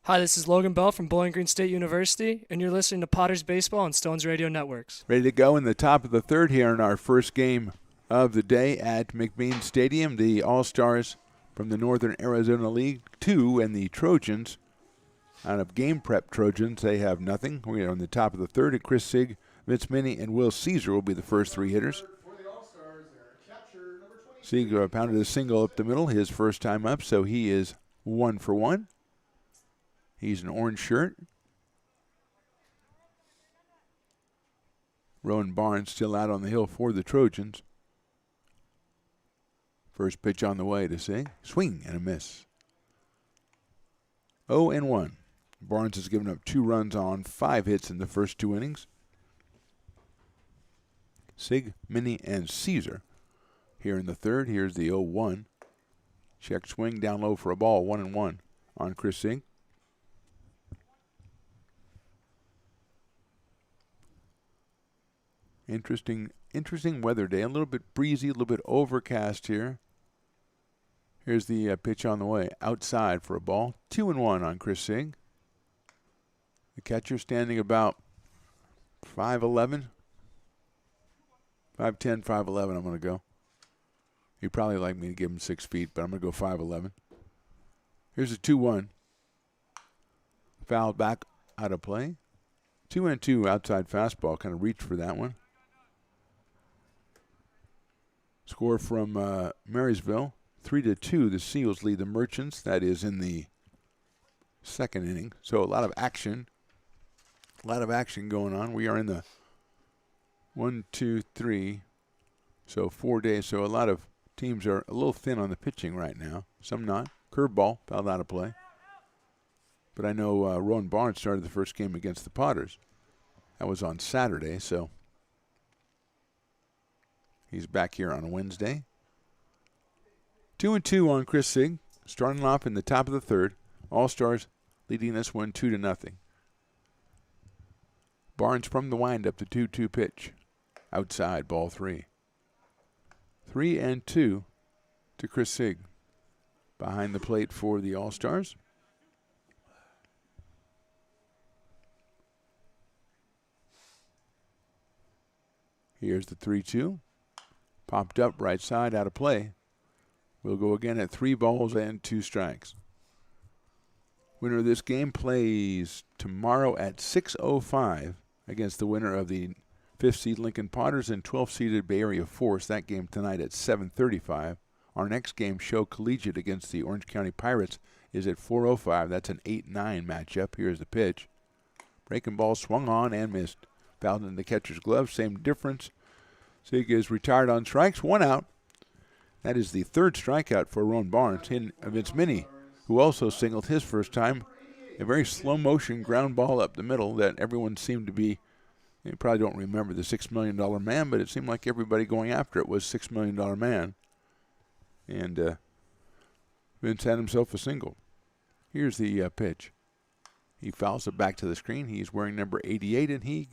Hi, this is Logan Bell from Bowling Green State University, and you're listening to Potters Baseball on Stones Radio Networks. Ready to go in the top of the third here in our first game of the day at McBean Stadium. The All-Stars from the Northern Arizona League 2 and the Trojans out of Game Prep Trojans. They have nothing. We are on the top of the third, and Chris Sigg, Vince Minnie, and Will Caesar will be the first three hitters. Sigg pounded a single up the middle, his first time up, so he is 1 for 1. He's an orange shirt. Rowan Barnes still out on the hill for the Trojans. First pitch on the way to Sigg. Swing and a miss. 0-1. Barnes has given up 2 runs on 5 hits in the first 2 innings. Sigg, Minnie, and Caesar here in the third. Here's the 0-1. Check swing down low for a ball. 1-1 on Chris Sigg. Interesting weather day. A little bit breezy, a little bit overcast here. Here's the pitch on the way. Outside for a ball. 2-1 on Chris Sigg. The catcher standing about 5'11". 5'10", 5'11", I'm going to go. He'd probably like me to give him 6 feet, but I'm going to go 5'11". Here's a 2-1. Fouled back out of play. 2-2 outside fastball. Kind of reached for that one. Score from Marysville, 3-2. The Seals lead the Merchants. That is in the second inning. So a lot of action. A lot of action going on. We are in the 1, 2, 3. So 4 days. So a lot of teams are a little thin on the pitching right now. Some not. Curveball fouled out of play. But I know Rowan Barnes started the first game against the Potters. That was on Saturday, so he's back here on a Wednesday. 2-2 on Chris Sigg, starting off in the top of the third. All-Stars leading this one 2-0. Barnes from the windup, the 2-2 pitch. Outside, ball 3. 3-2 to Chris Sigg. Behind the plate for the All-Stars. Here's the 3-2. Popped up right side, out of play. We'll go again at 3 balls and 2 strikes. Winner of this game plays tomorrow at 6:05 against the winner of the 5th seed Lincoln Potters and 12th seeded Bay Area Force. That game tonight at 7:35. Our next game, Show Collegiate against the Orange County Pirates is at 405. That's an 8-9 matchup. Here's the pitch. Breaking ball swung on and missed. Fouled in the catcher's glove. Same difference. Sig is retired on strikes. 1 out. That is the 3rd strikeout for Ron Barnes. And Vince Minnie, who also singled his first time, a very slow motion ground ball up the middle that everyone seemed to be, you probably don't remember the $6 million man, but it seemed like everybody going after it was $6 million man. And Vince had himself a single. Here's the pitch. He fouls it back to the screen. He's wearing number 88, and he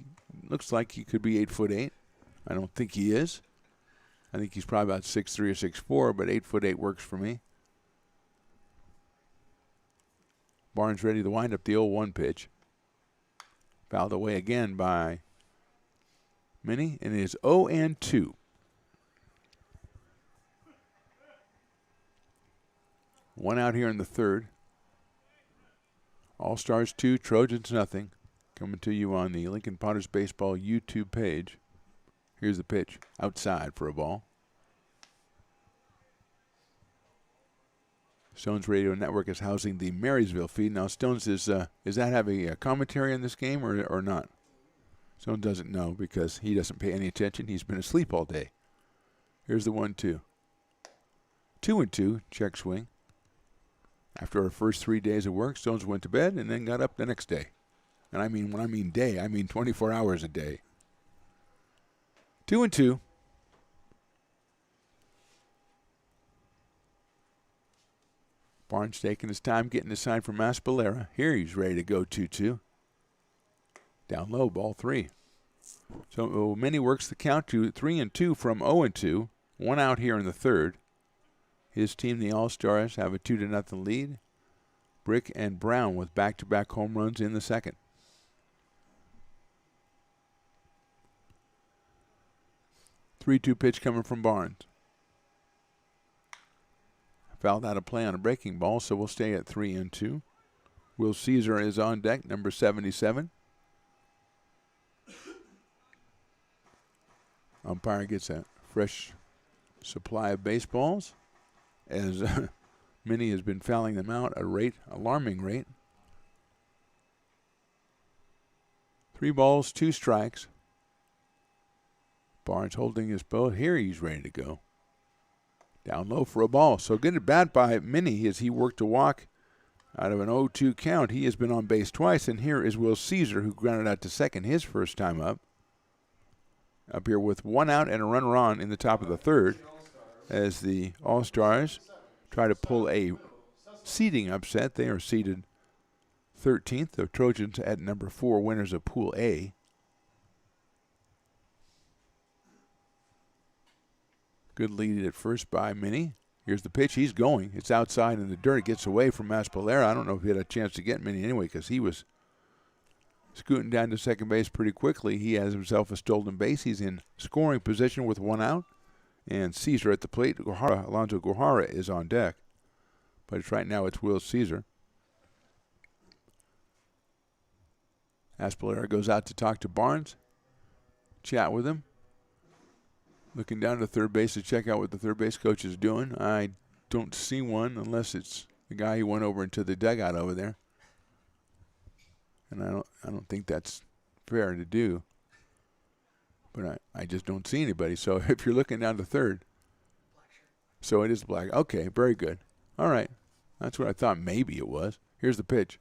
looks like he could be 8'8". I don't think he is. I think he's probably about 6'3" or 6'4", but 8'8" works for me. Barnes ready to wind up the 0-1 pitch. Fouled away again by Minnie, and it is 0-2. 1 out here in the 3rd. All-Stars 2, Trojans nothing. Coming to you on the Lincoln Potters Baseball YouTube page. Here's the pitch. Outside for a ball. Stones Radio Network is housing the Marysville feed. Now, Stones, does that have a commentary on this game or not? Stones doesn't know because he doesn't pay any attention. He's been asleep all day. Here's the 1-2. 2-2, check swing. After our first 3 days of work, Stones went to bed and then got up the next day. And I mean, when I mean day, I mean 24 hours a day. 2-2. Barnes taking his time getting the sign from Maspalera. Here he's ready to go 2-2. Down low, ball 3. So Minnie works the count to 3-2 from 0-2. 1 out here in the 3rd. His team, the All-Stars, have a 2-0 lead. Brick and Brown with back-to-back home runs in the 2nd. Three-two pitch coming from Barnes. Fouled out of play on a breaking ball, so we'll stay at 3-2. Will Caesar is on deck, number 77. Umpire gets a fresh supply of baseballs as Minnie has been fouling them out at a alarming rate. 3 balls, 2 strikes. Barnes holding his boat. Here he's ready to go. Down low for a ball. So good at bat by Minnie as he worked a walk out of an 0-2 count. He has been on base twice, and here is Will Caesar, who grounded out to second his first time up. Up here with 1 out and a runner on in the top of the 3rd as the All-Stars try to pull a seeding upset. They are seeded 13th. The Trojans at number 4, winners of Pool A. Good lead at first by Minnie. Here's the pitch. He's going. It's outside in the dirt. It gets away from Maspalera. I don't know if he had a chance to get Minnie anyway because he was scooting down to second base pretty quickly. He has himself a stolen base. He's in scoring position with 1 out. And Caesar at the plate. Alonzo Guajara is on deck. But right now it's Will Caesar. Aspalera goes out to talk to Barnes. Chat with him. Looking down to third base to check out what the third base coach is doing. I don't see one unless it's the guy who went over into the dugout over there. And I don't think that's fair to do. But I just don't see anybody. So if you're looking down to third. So it is black. Okay, very good. All right. That's what I thought maybe it was. Here's the pitch.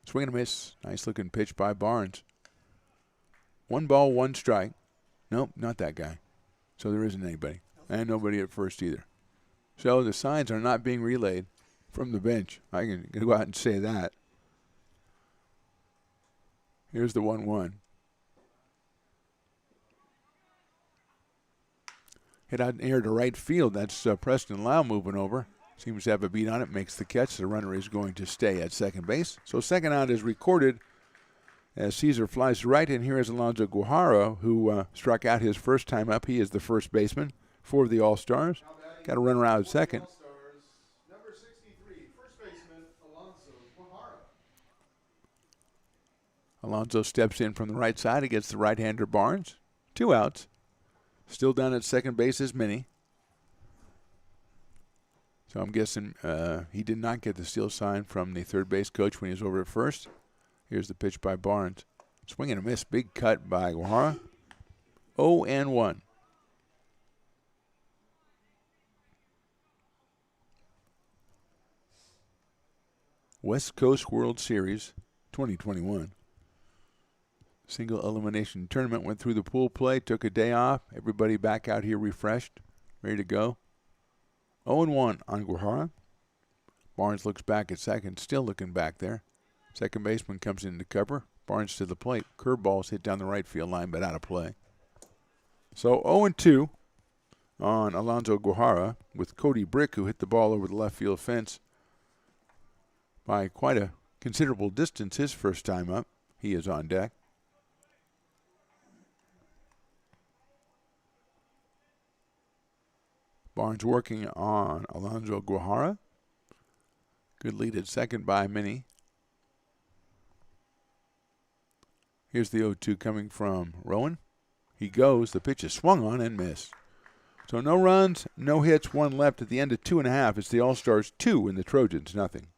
Swing and a miss. Nice looking pitch by Barnes. 1 ball, 1 strike. Nope, not that guy. So there isn't anybody. And nobody at first either. So the signs are not being relayed from the bench. I can go out and say that. Here's the 1-1. Hit out in air to right field. That's Preston Lau moving over. Seems to have a beat on it. Makes the catch. The runner is going to stay at second base. So second out is recorded as Caesar flies to right. And here is Alonzo Guajara, who struck out his first time up. He is the first baseman for the All-Stars. Got a runner out at second. Number 63, first baseman Alonzo Guajara. Alonzo steps in from the right side against the right-hander Barnes. 2 outs. Still down at second base is Minnie. So I'm guessing he did not get the steal sign from the third base coach when he was over at first. Here's the pitch by Barnes. Swing and a miss. Big cut by Guajara. 0-1. West Coast World Series 2021. Single elimination tournament. Went through the pool play. Took a day off. Everybody back out here refreshed. Ready to go. 0-1 on Guajara. Barnes looks back at second. Still looking back there. Second baseman comes in to cover. Barnes to the plate. Curveballs hit down the right field line, but out of play. So 0-2 on Alonzo Guajara with Cody Brick, who hit the ball over the left field fence by quite a considerable distance his first time up. He is on deck. Barnes working on Alonzo Guajara. Good lead at second by Minnie. Here's the 0-2 coming from Rowan. He goes. The pitch is swung on and missed. So no runs, no hits, one left at the end of 2.5. It's the All-Stars 2 and the Trojans nothing.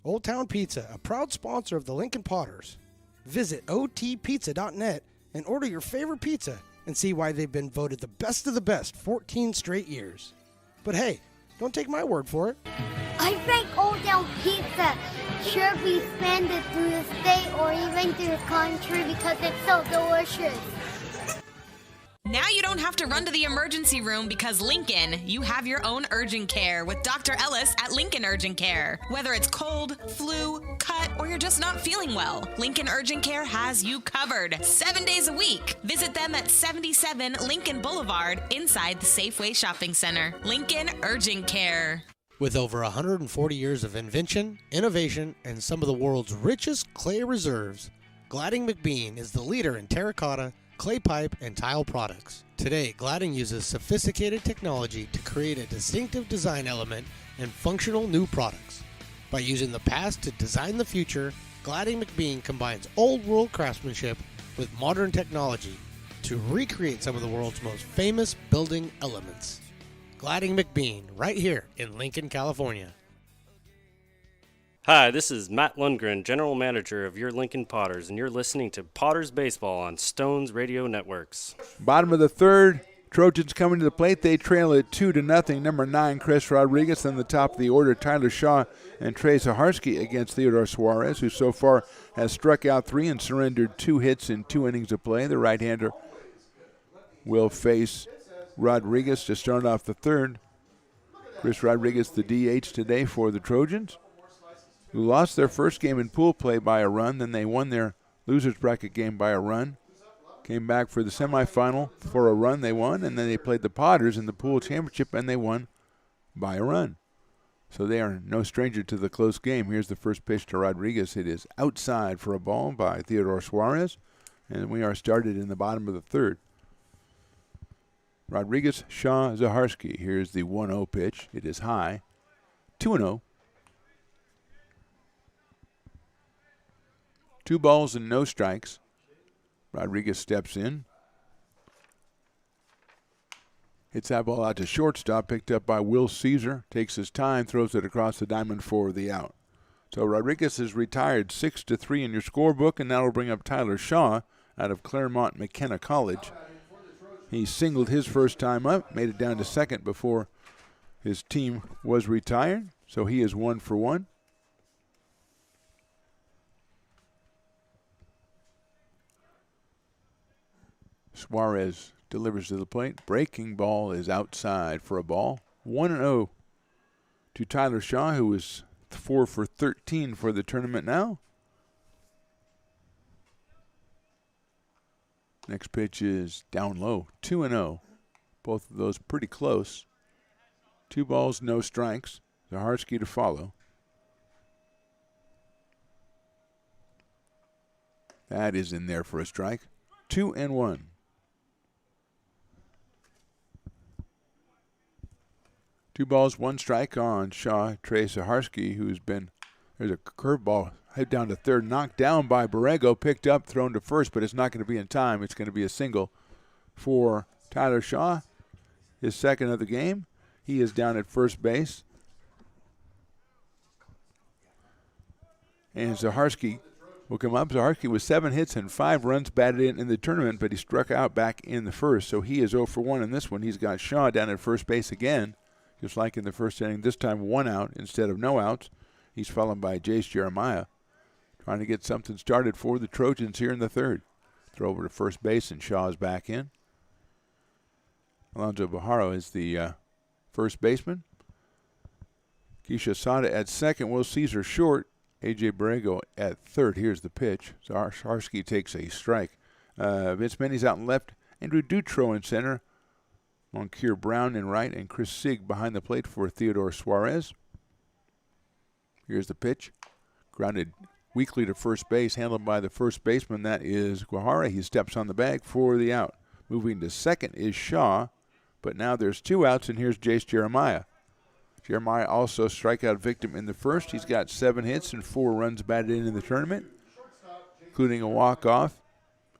Old Town Pizza, a proud sponsor of the Lincoln Potters. Visit otpizza.net and order your favorite pizza and see why they've been voted the best of the best 14 straight years. But hey, don't take my word for it. I think Old Town Pizza should be expanded through the state or even through the country because it's so delicious. Now you don't have to run to the emergency room because Lincoln, you have your own urgent care with Dr. Ellis at Lincoln Urgent Care. Whether it's cold, flu, cut, or you're just not feeling well, Lincoln Urgent Care has you covered 7 days a week. Visit them at 77 Lincoln Boulevard inside the Safeway Shopping Center. Lincoln Urgent Care. With over 140 years of invention, innovation, and some of the world's richest clay reserves, Gladding McBean is the leader in terracotta, clay pipe, and tile products. Today, Gladding uses sophisticated technology to create a distinctive design element and functional new products. By using the past to design the future, Gladding McBean combines old world craftsmanship with modern technology to recreate some of the world's most famous building elements. Gladding McBean, right here in Lincoln, California. Hi, this is Matt Lundgren, General Manager of your Lincoln Potters, and you're listening to Potters Baseball on Stones Radio Networks. Bottom of the third, Trojans coming to the plate. They trail it 2-0. Number 9, Chris Rodriguez. On the top of the order, Tyler Shaw and Trey Zaharsky against Theodore Suarez, who so far has struck out 3 and surrendered 2 hits in 2 innings of play. The right-hander will face Rodriguez to start off the third. Chris Rodriguez, the DH today for the Trojans, who lost their first game in pool play by a run. Then they won their loser's bracket game by a run. Came back for the semifinal for a run. They won, and then they played the Potters in the pool championship, and they won by a run. So they are no stranger to the close game. Here's the first pitch to Rodriguez. It is outside for a ball by Theodore Suarez, and we are started in the bottom of the third. Rodriguez, Shaw, Zaharsky. Here's the 1-0 pitch. It is high. 2-0. 2 balls and no strikes. Rodriguez steps in. Hits that ball out to shortstop, picked up by Will Caesar. Takes his time, throws it across the diamond for the out. So Rodriguez is retired 6-3 in your scorebook, and that'll bring up Tyler Shaw out of Claremont McKenna College. He singled his first time up, made it down to second before his team was retired. So he is 1 for 1. Suarez delivers to the plate. Breaking ball is outside for a ball. 1-0 to Tyler Shaw, who is 4 for 13 for the tournament now. Next pitch is down low. 2-0. Both of those pretty close. 2 balls, no strikes. Zaharsky to follow. That is in there for a strike. 2-1. 2 balls, 1 strike on Shaw. Trey Zaharsky, who's been, there's a curveball hit down to third, knocked down by Borrego, picked up, thrown to first, but it's not going to be in time. It's going to be a single for Tyler Shaw, his second of the game. He is down at first base. And Zaharski will come up. Zaharski with 7 hits and 5 runs batted in the tournament, but he struck out back in the first, so he is 0 for 1 in this one. He's got Shaw down at first base again, just like in the first inning. This time 1 out instead of no outs. He's followed by Jace Jeremiah, trying to get something started for the Trojans here in the third. Throw over to first base, and Shaw is back in. Alonzo Bajaro is the first baseman. Keisha Sada at second. Will Caesar short. A.J. Borrego at third. Here's the pitch. Zaharski takes a strike. Vince Mendy's out in left. Andrew Dutro in center. Moncure Brown in right. And Chris Sieg behind the plate for Theodore Suarez. Here's the pitch. Grounded weakly to first base. Handled by the first baseman. That is Guajara. He steps on the bag for the out. Moving to second is Shaw. But now there's 2 outs, and here's Jace Jeremiah. Jeremiah also strikeout victim in the first. He's got 7 hits and 4 runs batted in the tournament, including a walk-off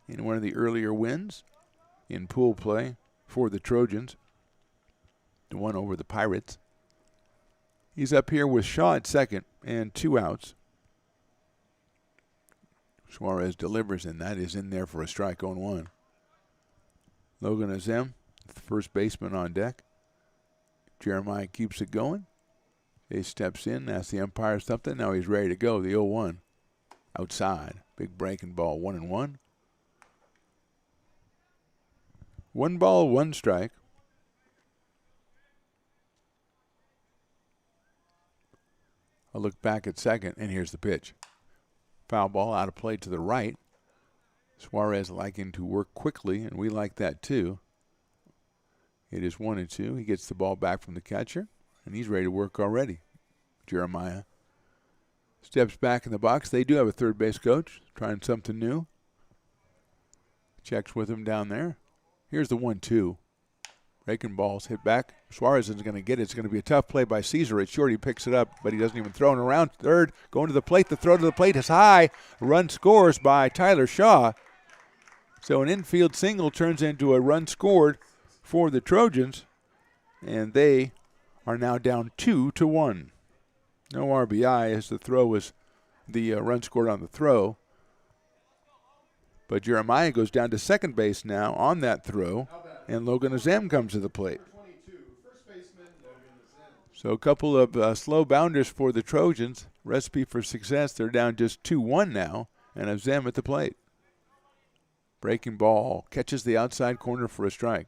in one of the earlier wins in pool play for the Trojans, the one over the Pirates. He's up here with Shaw at second and 2 outs. Suarez delivers, and that is in there for a strike, 0-1. Logan Azem, the first baseman on deck. Jeremiah keeps it going. He steps in, asks the umpire something. Now he's ready to go. The 0-1 outside. Big breaking ball, 1-1. 1 ball, 1 strike. I'll look back at second, and here's the pitch. Foul ball out of play to the right. Suarez liking to work quickly, and we like that too. It is 1-2. He gets the ball back from the catcher, and he's ready to work already. Jeremiah steps back in the box. They do have a third base coach trying something new. Checks with him down there. Here's the 1-2. Breaking balls hit back. Suarez isn't going to get it. It's going to be a tough play by Caesar. It's short. He picks it up, but he doesn't even throw it around. Third, going to the plate. The throw to the plate is high. Run scores by Tyler Shaw. So an infield single turns into a run scored for the Trojans, and they are now down 2-1. No RBI as the throw was the run scored on the throw. But Jeremiah goes down to second base now on that throw, and Logan Azem comes to the plate. So a couple of slow bounders for the Trojans. Recipe for success. They're down just 2-1 now, and Azem at the plate. Breaking ball catches the outside corner for a strike.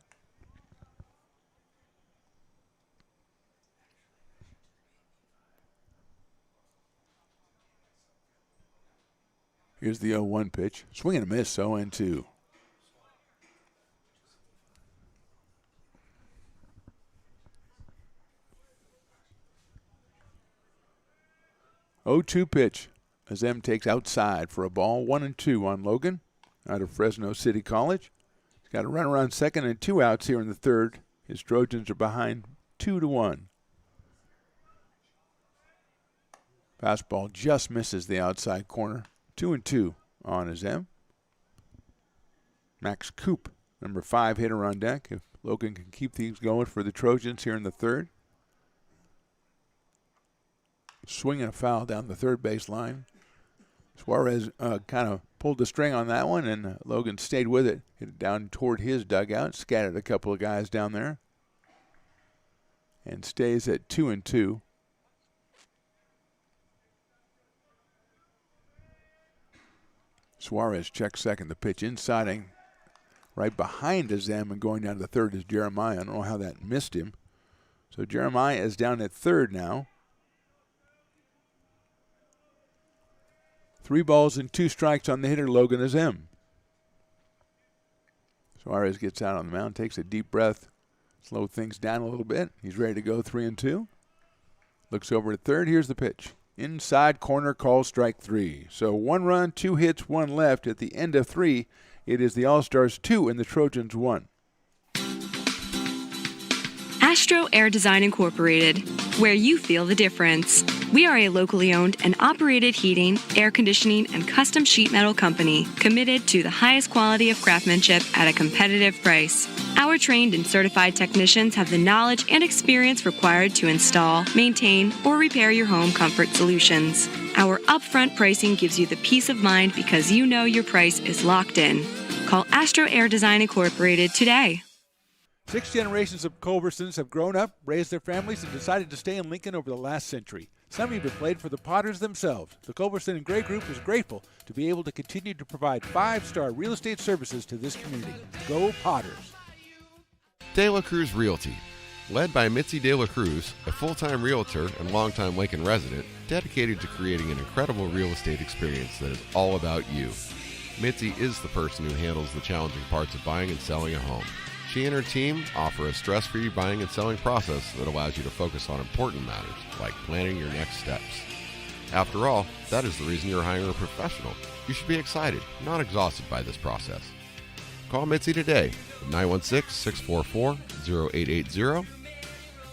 Here's the 0-1 pitch. Swing and a miss, 0-2. Oh-2 pitch. Azem takes outside for a ball. 1-2 on Logan out of Fresno City College. He's got a runner on second and 2 outs here in the third. His Trojans are behind 2-1. Fastball just misses the outside corner. 2-2 on Azem. Max Coop, number 5 hitter on deck. If Logan can keep things going for the Trojans here in the third. Swinging a foul down the third base line. Suarez kind of pulled the string on that one, and Logan stayed with it. Hit it down toward his dugout. Scattered a couple of guys down there. And stays at 2-2. Suarez checks second. The pitch inside, right behind Azem, and going down to the third is Jeremiah. I don't know how that missed him. So Jeremiah is down at third now. 3 balls and 2 strikes on the hitter, Logan Azem. Suarez gets out on the mound, takes a deep breath, slow things down a little bit. He's ready to go 3-2. Looks over at third. Here's the pitch. Inside corner, call strike 3. So 1 run, 2 hits, 1 left. At the end of 3, it is the All-Stars 2 and the Trojans 1. Astro Air Design Incorporated, where you feel the difference. We are a locally owned and operated heating, air conditioning, and custom sheet metal company committed to the highest quality of craftsmanship at a competitive price. Our trained and certified technicians have the knowledge and experience required to install, maintain, or repair your home comfort solutions. Our upfront pricing gives you the peace of mind because you know your price is locked in. Call Astro Air Design Incorporated today. 6 generations of Culversons have grown up, raised their families, and decided to stay in Lincoln over the last century. Some even played for the Potters themselves. The Culverson and Gray Group is grateful to be able to continue to provide 5-star real estate services to this community. Go Potters! De La Cruz Realty. Led by Mitzi De La Cruz, a full-time realtor and longtime Lincoln resident, dedicated to creating an incredible real estate experience that is all about you. Mitzi is the person who handles the challenging parts of buying and selling a home. She and her team offer a stress-free buying and selling process that allows you to focus on important matters, like planning your next steps. After all, that is the reason you're hiring a professional. You should be excited, not exhausted by this process. Call Mitzi today at 916-644-0880.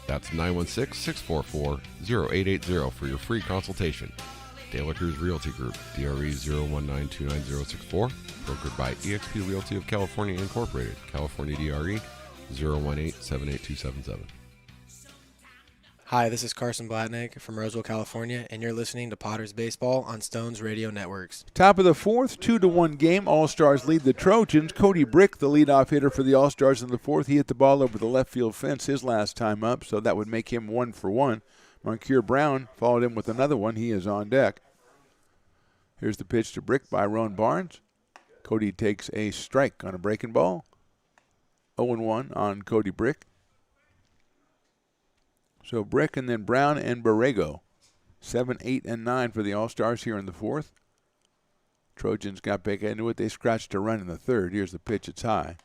That's 916-644-0880 for your free consultation. De La Cruz Realty Group, DRE 019290064, brokered by eXp Realty of California Incorporated, California DRE 018-78277. Hi, this is Carson Blatnick from Roseville, California, and you're listening to Potters Baseball on Stones Radio Networks. Top of the fourth, 2-1 game. All-Stars lead the Trojans. Cody Brick, the leadoff hitter for the All-Stars in the fourth. He hit the ball over the left field fence his last time up, so that would make him 1 for 1. Moncure Brown followed him with another one. He is on deck. Here's the pitch to Brick by Rowan Barnes. Cody takes a strike on a breaking ball. 0-1 on Cody Brick. So Brick and then Brown and Borrego. 7, 8, and 9 for the All-Stars here in the fourth. Trojans got back into it. They scratched a run in the third. Here's the pitch. It's high.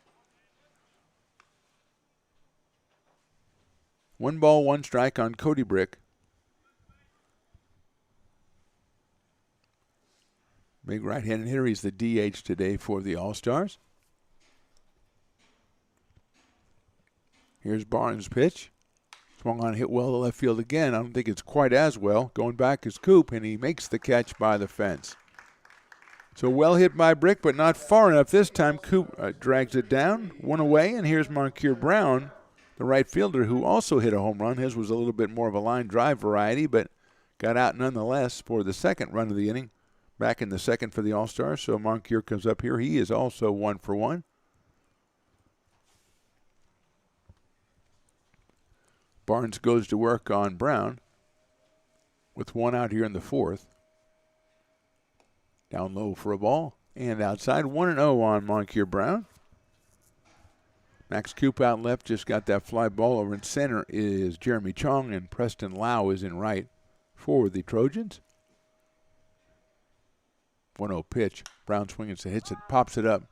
1 ball, 1 strike on Cody Brick. Big right-handed hitter. He's the DH today for the All-Stars. Here's Barnes' pitch. Swung on, hit well to left field again. I don't think it's quite as well. Going back is Coop, and he makes the catch by the fence. So well hit by Brick, but not far enough this time. Coop drags it down, 1 away, and here's Moncure Brown, the right fielder, who also hit a home run. His was a little bit more of a line drive variety, but got out nonetheless for the second run of the inning. Back in the second for the All-Stars, so Moncure comes up here. He is also 1 for 1. Barnes goes to work on Brown with 1 out here in the fourth. Down low for a ball and outside. 1-0 on Moncure Brown. Max Coop out left, just got that fly ball. Over in center is Jeremy Chong, and Preston Lau is in right for the Trojans. 1-0 pitch. Brown swings it, hits it, pops it up.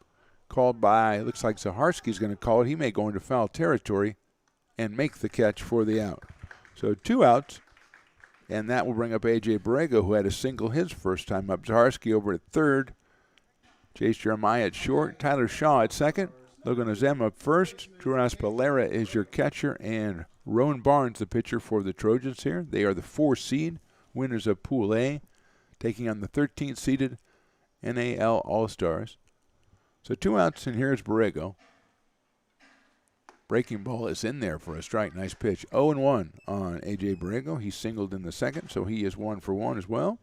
Called by, looks like Zaharski's going to call it. He may go into foul territory and make the catch for the out. So 2 outs, and that will bring up A.J. Borrego, who had a single his first time up. Zaharski over at third. Chase Jeremiah at short. Tyler Shaw at second. Logan Azem up first. Drew Aspalera is your catcher, and Rowan Barnes the pitcher for the Trojans here. They are the 4 seed, winners of Pool A, taking on the 13th seeded NAL All-Stars. So 2 outs, and here's Borrego. Breaking ball is in there for a strike. Nice pitch. 0-1 on A.J. Borrego. He singled in the second, so he is 1 for 1 as well.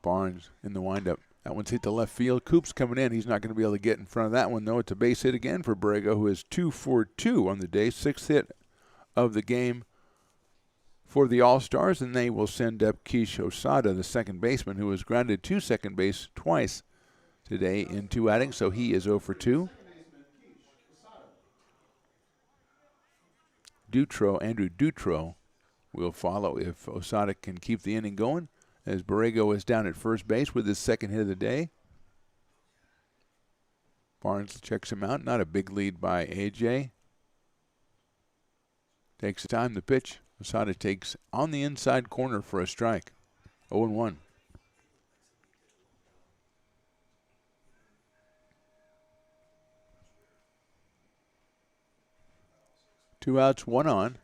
Barnes in the windup. That one's hit the left field. Coop's coming in. He's not going to be able to get in front of that one, though. It's a base hit again for Borrego, who is 2 for 2 on the day. 6th hit of the game for the All-Stars, and they will send up Keish Osada, the second baseman, who was grounded to second base twice today in 2 outings, so he is 0 for 2. Andrew Dutro will follow if Osada can keep the inning going, as Borrego is down at first base with his second hit of the day. Barnes checks him out. Not a big lead by A.J. Takes the time to pitch. Osada takes on the inside corner for a strike. 0-1. 2 outs, 1 on.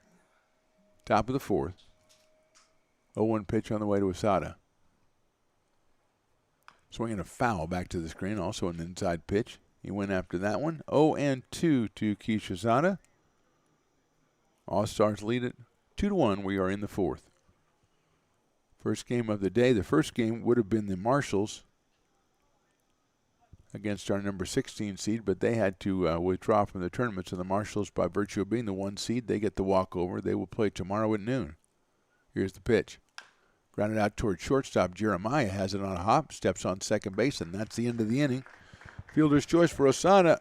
Top of the 4th. 0-1 pitch on the way to Asada. Swinging a foul back to the screen, also an inside pitch. He went after that one. 0-2 to Kish Asada. All-Stars lead it 2-1. We are in the 4th. First game of the day. The first game would have been the Marshals against our number 16 seed, but they had to withdraw from the tournament. So the Marshals, by virtue of being the 1 seed, they get the walkover. They will play tomorrow at noon. Here's the pitch. Grounded out towards shortstop. Jeremiah has it on a hop, steps on second base, and that's the end of the inning. Fielder's choice for Osana.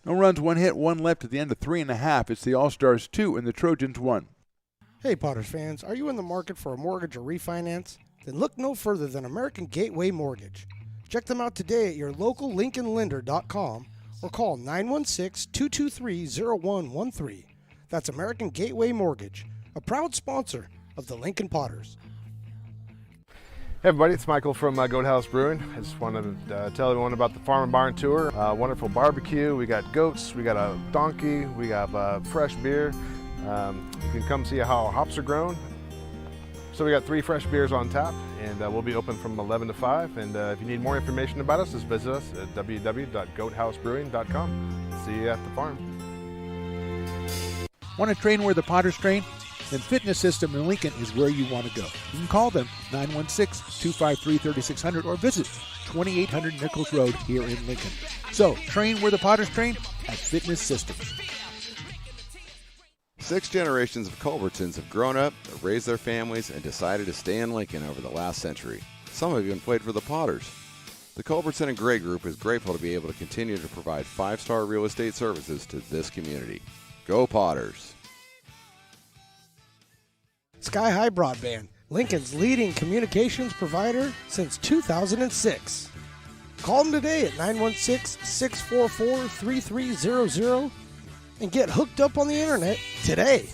No runs, 1 hit, 1 left at the end of 3.5. It's the All-Stars 2 and the Trojans 1. Hey, Potters fans, are you in the market for a mortgage or refinance? Then look no further than American Gateway Mortgage. Check them out today at your local LincolnLender.com or call 916-223-0113. That's American Gateway Mortgage, a proud sponsor of the Lincoln Potters. Hey everybody, it's Michael from Goat House Brewing. I just wanted to tell everyone about the Farm and Barn Tour. Wonderful barbecue, we got goats, we got a donkey, we got fresh beer. You can come see how hops are grown. So we got 3 fresh beers on tap, and we'll be open from 11 to 5. And if you need more information about us, just visit us at www.goathousbrewing.com. See you at the farm. Want to train where the Potters train? Then Fitness System in Lincoln is where you want to go. You can call them 916-253-3600 or visit 2800 Nichols Road here in Lincoln. So, train where the Potters train at Fitness Systems. 6 generations of Culbertsons have grown up, raised their families, and decided to stay in Lincoln over the last century. Some have even played for the Potters. The Culbertson and Gray Group is grateful to be able to continue to provide 5-star real estate services to this community. Go Potters! Sky High Broadband, Lincoln's leading communications provider since 2006. Call them today at 916-644-3300 and get hooked up on the internet today.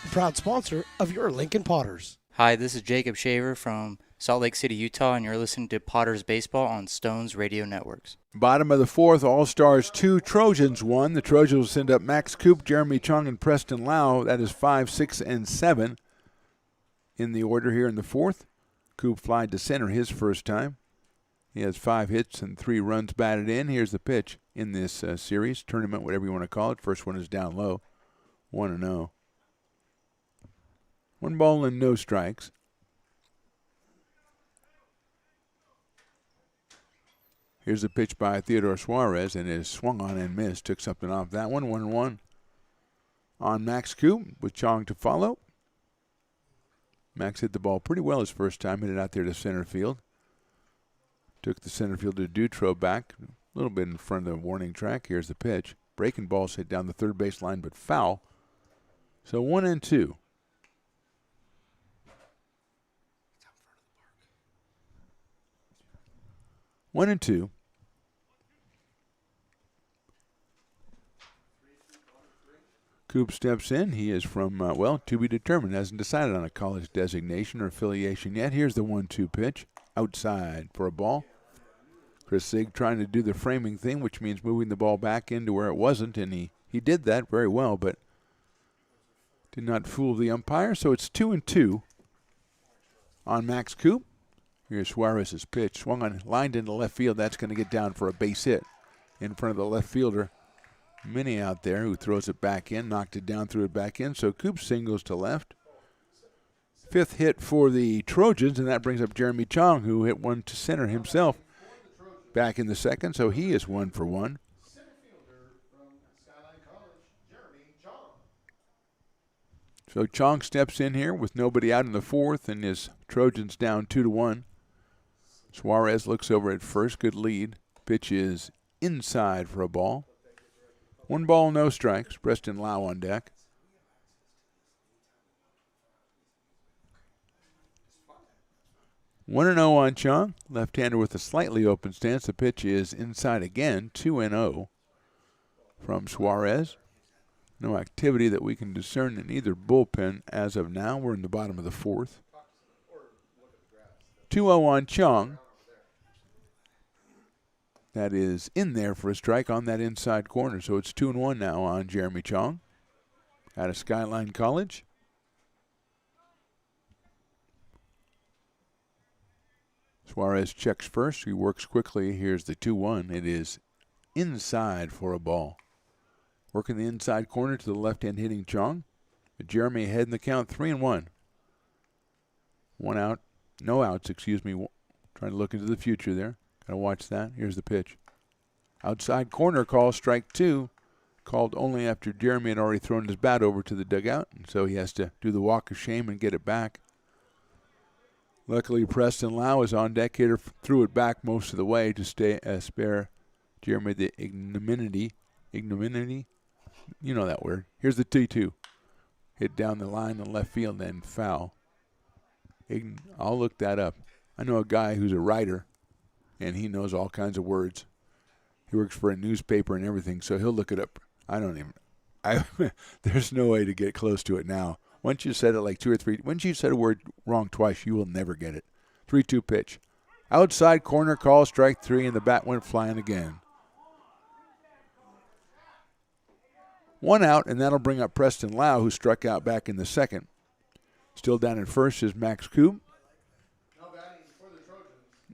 A proud sponsor of your Lincoln Potters. Hi, this is Jacob Shaver from Salt Lake City, Utah, and you're listening to Potters Baseball on Stones Radio Networks. Bottom of the 4th, All-Stars 2, Trojans 1. The Trojans will send up Max Coop, Jeremy Chung, and Preston Lau. That is 5, 6, and 7 in the order here in the 4th. Coop flied to center his first time. He has 5 hits and 3 runs batted in. Here's the pitch in this series, tournament, whatever you want to call it. First one is down low, 1-0. 1 ball and no strikes. Here's a pitch by Theodore Suarez, and is swung on and missed. Took something off that one. 1-1 on Max Coop with Chong to follow. Max hit the ball pretty well his first time. Hit it out there to center field. Took the center fielder Dutro back a little bit in front of the warning track. Here's the pitch. Breaking ball's hit down the third base line, but foul. So 1-2. One and two. Coop steps in. He is from, to be determined. Hasn't decided on a college designation or affiliation yet. Here's the 1-2 pitch. Outside for a ball. Chris Sigg trying to do the framing thing, which means moving the ball back into where it wasn't, and he did that very well, but did not fool the umpire. So it's 2-2 on Max Coop. Here's Suarez's pitch. Swung on, lined into left field. That's going to get down for a base hit in front of the left fielder. Minnie out there who throws it back in, knocked it down, threw it back in. So Coop singles to left. 5th hit for the Trojans, and that brings up Jeremy Chong, who hit one to center himself back in the 2nd. So he is 1 for 1. So Chong steps in here with nobody out in the 4th, and his Trojans down 2-1. Suarez looks over at first. Good lead. Pitch is inside for a ball. 1 ball, no strikes. Preston Lau on deck. One 1-0 on Chong. Left-hander with a slightly open stance. The pitch is inside again. 2-0 from Suarez. No activity that we can discern in either bullpen as of now. We're in the bottom of the 4th. 2-0 on Chong. That is in there for a strike on that inside corner. So it's 2-1 now on Jeremy Chong. out of Skyline College. Suarez checks first. He works quickly. Here's the 2-1. It is inside for a ball. Working the inside corner to the left-hand hitting Chong. But Jeremy ahead in the count, 3-1. One out. No outs, excuse me. Trying to look into the future there. Got to watch that. Here's the pitch. Outside corner call, strike 2. Called only after Jeremy had already thrown his bat over to the dugout. And so he has to do the walk of shame and get it back. Luckily, Preston Lau is on deck. Hitter threw it back most of the way to spare Jeremy the ignominy. You know that word. Here's the 2-2. Hit down the line in left field and foul. I'll look that up. I know a guy who's a writer, and he knows all kinds of words. He works for a newspaper and everything, so he'll look it up. There's no way to get close to it now. Once you said it like 2 or 3, once you said a word wrong twice, you will never get it. 3-2 pitch. Outside corner call, strike 3, and the bat went flying again. One out, and that'll bring up Preston Lau, who struck out back in the second. Still down in first is Max Coop.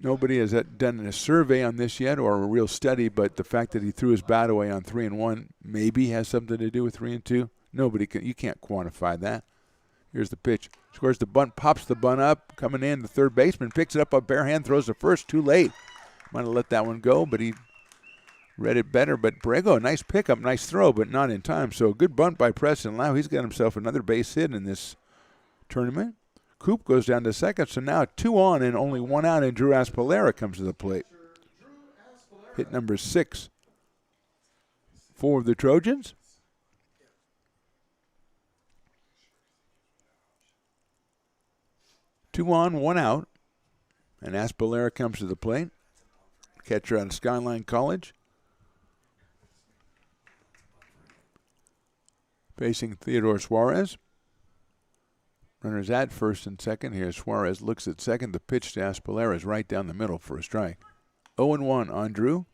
Nobody has done a survey on this yet or a real study, but the fact that he threw his bat away on 3-1 maybe has something to do with 3-2. You can't quantify that. Here's the pitch. Scores the bunt, pops the bunt up, coming in. The third baseman picks it up on bare hand, throws the first, too late. Might have let that one go, but he read it better. But Borrego, nice pickup, nice throw, but not in time. So a good bunt by Preston Lau. He's got himself another base hit in this tournament. Coop goes down to second, so now 2 on and only 1 out, and Drew Aspolera comes to the plate. Hit number 6 for the Trojans. Two on, 1 out, and Aspolera comes to the plate. Catcher out of Skyline College. Facing Theodore Suarez. Runners at first and second. Here Suarez looks at second. The pitch to Aspolera is right down the middle for a strike. 0-1 on Drew.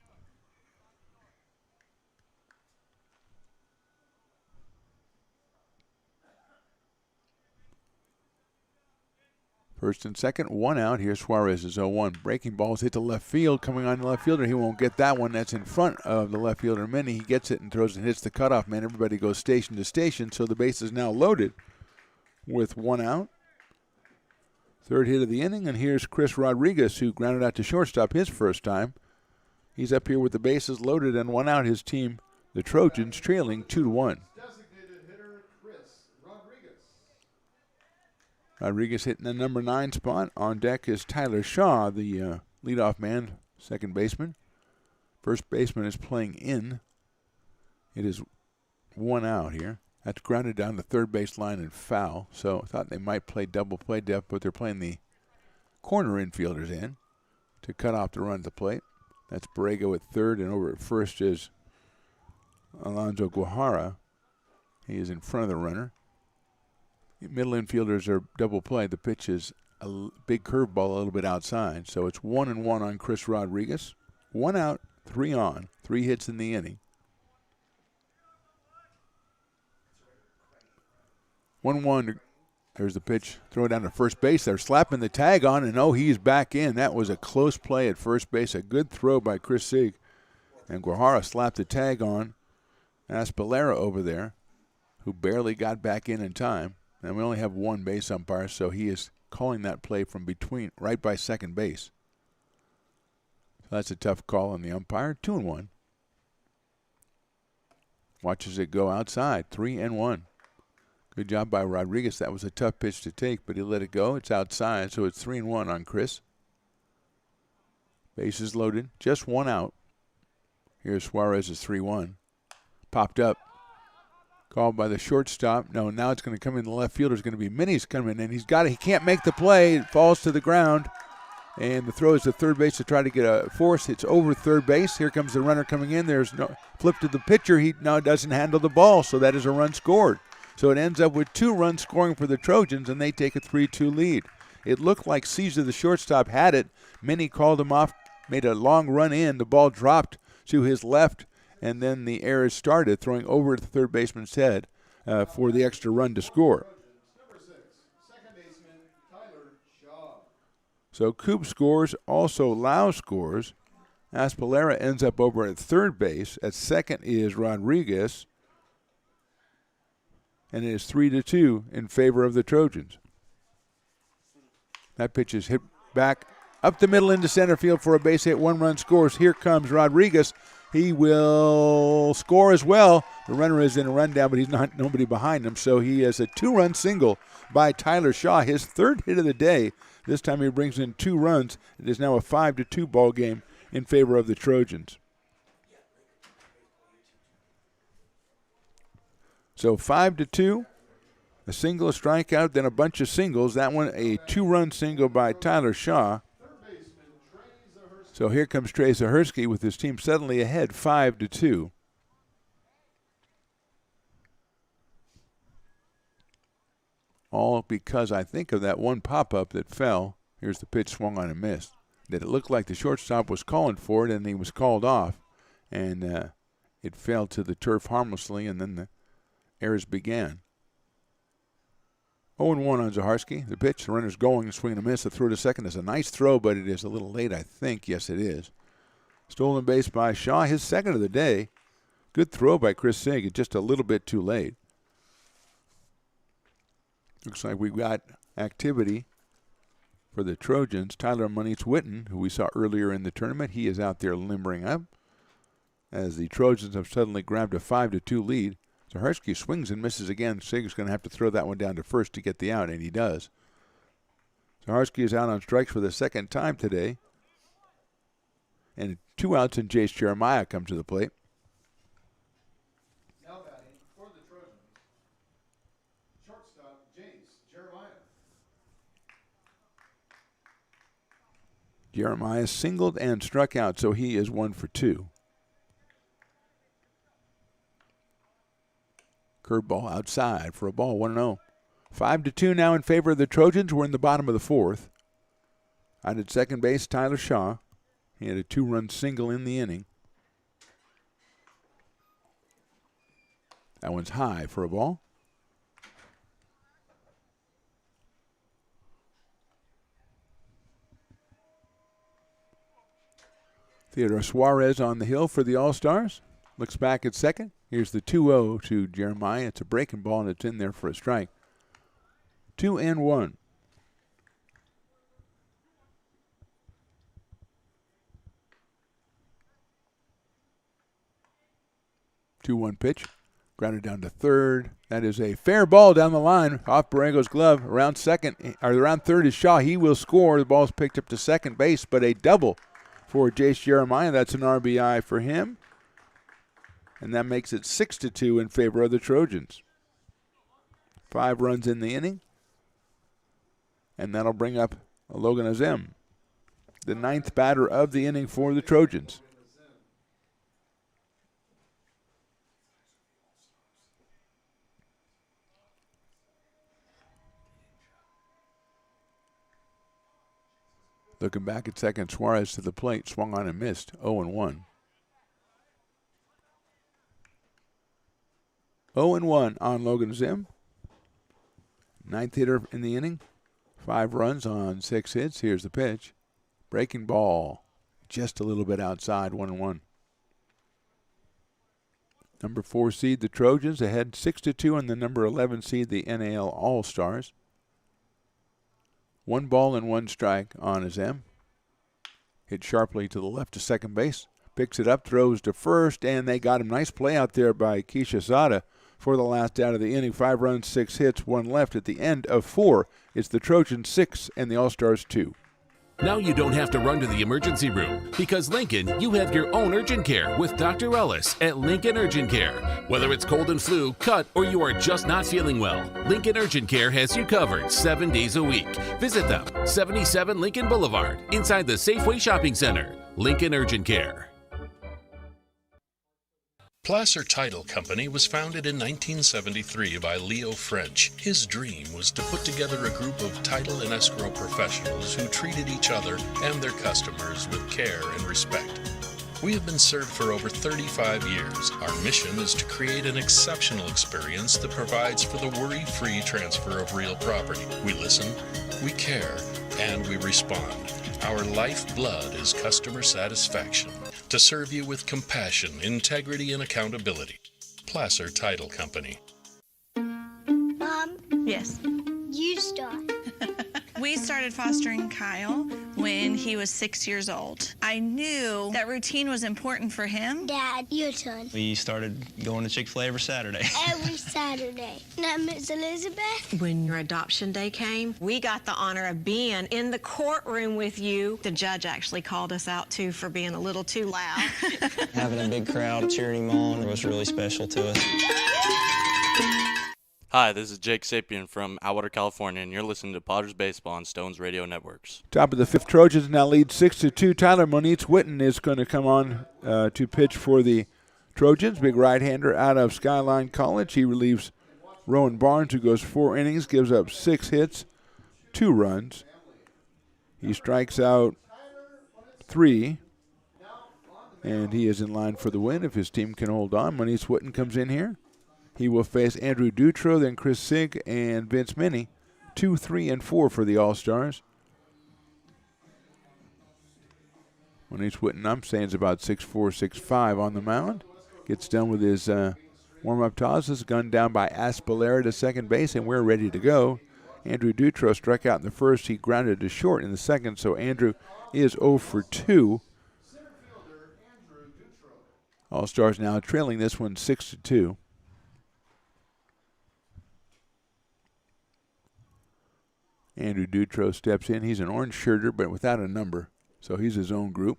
First and second, 1 out. Here's Suarez is 0-1. Breaking balls hit to left field. Coming on the left fielder. He won't get that one. That's in front of the left fielder Minnie. He gets it and throws and hits the cutoff man. Everybody goes station to station, so the base is now loaded with 1 out. Third hit of the inning, and here's Chris Rodriguez, who grounded out to shortstop his first time. He's up here with the bases loaded and 1 out. His team, the Trojans, trailing 2-1. Rodriguez hitting the number 9 spot. On deck is Tyler Shaw, the leadoff man, second baseman. First baseman is playing in. It is 1 out here. That's grounded down the third base line and foul. So I thought they might play double play depth, but they're playing the corner infielders in to cut off the run at the plate. That's Borrego at third, and over at first is Alonzo Guajara. He is in front of the runner. Middle infielders are double play. The pitch is a big curveball a little bit outside. So it's 1-1 on Chris Rodriguez. 1 out, 3 on. 3 hits in the inning. 1-1. There's the pitch. Throw it down to first base. They're slapping the tag on, and he's back in. That was a close play at first base. A good throw by Chris Sieg. And Guajara slapped the tag on Aspolera over there, who barely got back in time. And we only have 1 base umpire, so he is calling that play from between, right by second base. So that's a tough call on the umpire. 2-1. Watches it go outside. 3-1. Good job by Rodriguez. That was a tough pitch to take, but he let it go. It's outside, so it's 3-1 on Chris. Bases loaded. Just 1 out. Here's Suarez is 3-1. Popped up. Called by the shortstop. No, now it's going to come in. The left fielder is going to be Minnie's coming in. He can't make the play. It falls to the ground. And the throw is to third base to try to get a force. It's over third base. Here comes the runner coming in. There's no flip to the pitcher. He now doesn't handle the ball, so that is a run scored. So it ends up with 2 runs scoring for the Trojans, and they take a 3-2 lead. It looked like Caesar, the shortstop, had it. Minnie called him off, made a long run in. The ball dropped to his left, and then the error started, throwing over the third baseman's head. for the extra run to score. So Coop scores, also Lau scores. Aspilera ends up over at third base. At second is Rodriguez. And it is 3-2 in favor of the Trojans. That pitch is hit back up the middle into center field for a base hit. 1-run scores. Here comes Rodriguez. He will score as well. The runner is in a rundown, but he's not nobody behind him. So he has a 2-run single by Tyler Shaw, his third hit of the day. This time he brings in 2 runs. It is now a 5-2 ball game in favor of the Trojans. So 5-2, a single, a strikeout, then a bunch of singles. That one a 2-run single by Tyler Shaw. So here comes Trey Zahersky with his team suddenly ahead 5-2. All because I think of that one pop-up that fell. Here's the pitch swung on and missed. That it looked like the shortstop was calling for it, and he was called off. And it fell to the turf harmlessly, and then the errors began. 0-1 on Zaharsky. The pitch, the runner's going, swing and a miss. The throw to second is a nice throw, but it is a little late, I think. Yes, it is. Stolen base by Shaw, his second of the day. Good throw by Chris Sig, just a little bit too late. Looks like we've got activity for the Trojans. Tyler Munitz-Witten, who we saw earlier in the tournament, he is out there limbering up as the Trojans have suddenly grabbed a 5-2 lead. Zaharsky swings and misses again. Sig's going to have to throw that one down to first to get the out, and he does. Zaharsky is out on strikes for the second time today. And 2 outs, and Jace Jeremiah comes to the plate. Now batting for the Trojans, shortstop Jace Jeremiah. Jeremiah singled and struck out, so he is 1 for 2. Curveball outside for a ball, 1-0. 5-2 now in favor of the Trojans. We're in the bottom of the fourth. Out at second base, Tyler Shaw. He had a 2-run single in the inning. That one's high for a ball. Theodore Suarez on the hill for the All-Stars. Looks back at second. Here's the 2-0 to Jeremiah. It's a breaking ball, and it's in there for a strike. 2-1. Two-one pitch. Grounded down to third. That is a fair ball down the line off Borrego's glove. Around third is Shaw. He will score. The ball's picked up to second base, but a double for Jace Jeremiah. That's an RBI for him. And that makes it 6-2 in favor of the Trojans. 5 runs in the inning. And that'll bring up Logan Azem, the 9th batter of the inning for the Trojans. Looking back at second, Suarez to the plate, swung on and missed, 0-1. 0-1 on Logan Zim. 9th hitter in the inning. 5 runs on 6 hits. Here's the pitch. Breaking ball. Just a little bit outside, 1-1. Number 4 seed, the Trojans, ahead 6-2 on the number 11 seed, the NAL All-Stars. 1 ball and 1 strike on Azem. Hit sharply to the left to second base. Picks it up, throws to first, and they got him. Nice play out there by Keisha Zada for the last out of the inning. 5 runs, 6 hits, 1 left at the end of 4. It's the Trojans 6 and the All-Stars 2. Now you don't have to run to the emergency room because Lincoln, you have your own urgent care with Dr. Ellis at Lincoln Urgent Care. Whether it's cold and flu, cut, or you are just not feeling well, Lincoln Urgent Care has you covered 7 days a week. Visit them, 77 Lincoln Boulevard, inside the Safeway Shopping Center. Lincoln Urgent Care. Placer Title Company was founded in 1973 by Leo French. His dream was to put together a group of title and escrow professionals who treated each other and their customers with care and respect. We have been served for over 35 years. Our mission is to create an exceptional experience that provides for the worry-free transfer of real property. We listen, we care, and we respond. Our lifeblood is customer satisfaction. To serve you with compassion, integrity, and accountability. Placer Title Company. Mom? Yes. You start. We started fostering Kyle when he was 6 years old. I knew that routine was important for him. Dad, your turn. We started going to Chick-fil-A every Saturday. Every Saturday. Now, Miss Elizabeth? When your adoption day came, we got the honor of being in the courtroom with you. The judge actually called us out, too, for being a little too loud. Having a big crowd cheering him on was really special to us. Hi, this is Jake Sapien from Atwater, California, and you're listening to Potters Baseball on Stones Radio Networks. Top of the fifth, Trojans now lead 6-2. Tyler Moniz-Witten is going to come on to pitch for the Trojans. Big right-hander out of Skyline College. He relieves Rowan Barnes, who goes 4 innings, gives up 6 hits, 2 runs. He strikes out 3, and he is in line for the win if his team can hold on. Moniz-Witten comes in here. He will face Andrew Dutro, then Chris Sigg, and Vince Minnie. 2, 3, and 4 for the All-Stars. Moniz-Witten, I'm saying, is about 6'4", 6'5" on the mound. Gets done with his warm-up tosses, gunned down by Aspilera to second base, and we're ready to go. Andrew Dutro struck out in the first. He grounded to short in the second, so Andrew is 0 for 2. All-Stars now trailing this one 6-2. Andrew Dutro steps in. He's an orange shirter, but without a number, so he's his own group.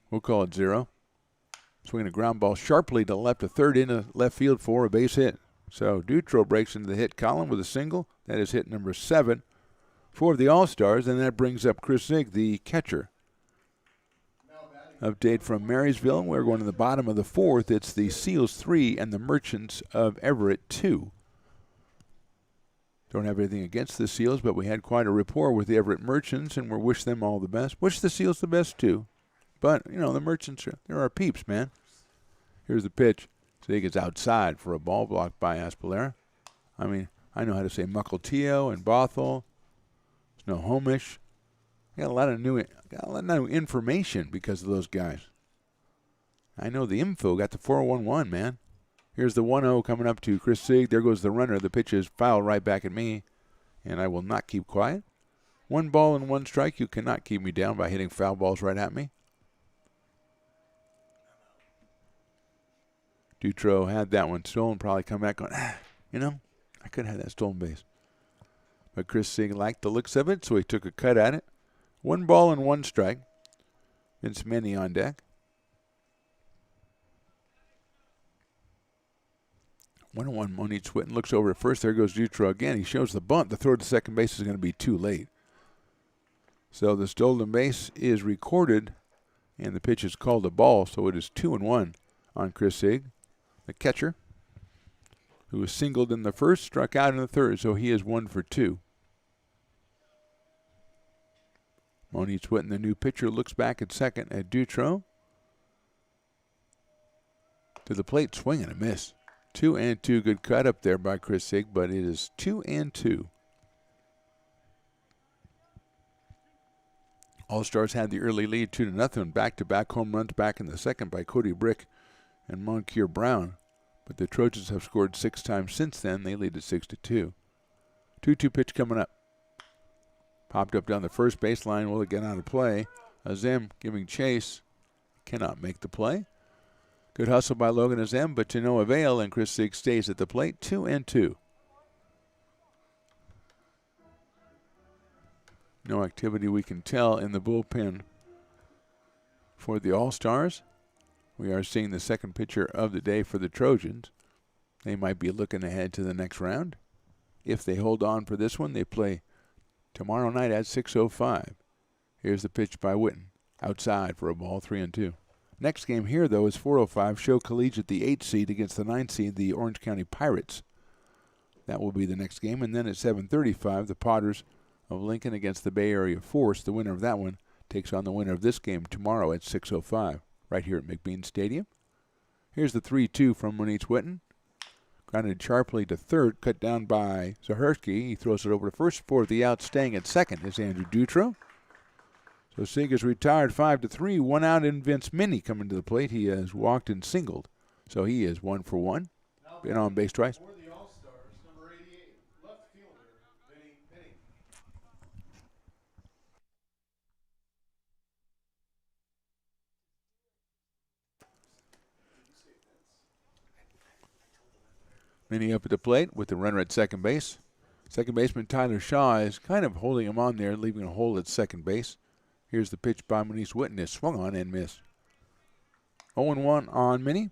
We'll call it 0. Swinging a ground ball sharply to left, a third into left field for a base hit. So Dutro breaks into the hit column with a single. That is hit number 7 for the All-Stars, and that brings up Chris Sigg, the catcher. Update from Marysville. We're going to the bottom of the 4th. It's the Seals 3 and the Merchants of Everett 2. Don't have anything against the Seals, but we had quite a rapport with the Everett Merchants, and we wish them all the best. Wish the Seals the best, too. But, you know, the Merchants, they're our peeps, man. Here's the pitch. Sig is outside for a ball blocked by Aspilera. I mean, I know how to say Mukilteo and Bothell. There's no Homish. Got a lot of new information because of those guys. I know the info. Got the 411, man. Here's the 1-0 coming up to Chris Sigg. There goes the runner. The pitch is fouled right back at me, and I will not keep quiet. 1 ball and 1 strike. You cannot keep me down by hitting foul balls right at me. Dutro had that one stolen. Probably come back going, you know, I could have had that stolen base. But Chris Sigg liked the looks of it, so he took a cut at it. 1 ball and 1 strike. Vince Minnie on deck. 1-1, Moniz-Witten looks over at first. There goes Dutro again. He shows the bunt. The throw to second base is going to be too late. So the stolen base is recorded, and the pitch is called a ball. So it is 2-1 on Chris Sigg, the catcher, who was singled in the first, struck out in the third. So he is 1 for 2. Moniz-Witten, the new pitcher, looks back at second at Dutro. To the plate, swing and a miss. 2-2, good cut up there by Chris Sigg, but it is 2-2. All-Stars had the early lead 2-0, back-to-back home runs back in the second by Cody Brick and Moncure Brown. But the Trojans have scored 6 times since then. They lead at 6-2. 2-2 pitch coming up. Popped up down the first baseline. Will it get out of play? Azem giving chase. Cannot make the play. Good hustle by Logan Azem, but to no avail, and Chris Sigg stays at the plate, 2-2. No activity we can tell in the bullpen for the All-Stars. We are seeing the second pitcher of the day for the Trojans. They might be looking ahead to the next round. If they hold on for this one, they play tomorrow night at 6:05. Here's the pitch by Witten. Outside for a ball, 3-2. Next game here, though, is 4:05. Show Collegiate, the 8th seed, against the 9th seed, the Orange County Pirates. That will be the next game. And then at 7:35, the Potters of Lincoln against the Bay Area Force. The winner of that one takes on the winner of this game tomorrow at 6:05 right here at McBean Stadium. Here's the 3-2 from Moniz Witten. Grounded sharply to third, cut down by Zaharsky. He throws it over to first for the out. Staying at second is Andrew Dutro. So Sig is retired 5-3. 1 out in Vince Minnie coming to the plate. He has walked and singled. So he is 1 for 1. Been on base twice. For the All-Stars, number 88, left fielder, Vinny Minnie. Minnie up at the plate with the runner at second base. Second baseman Tyler Shaw is kind of holding him on there, leaving a hole at second base. Here's the pitch by Moniz Witten. Is swung on and missed. 0-1 on Minnie,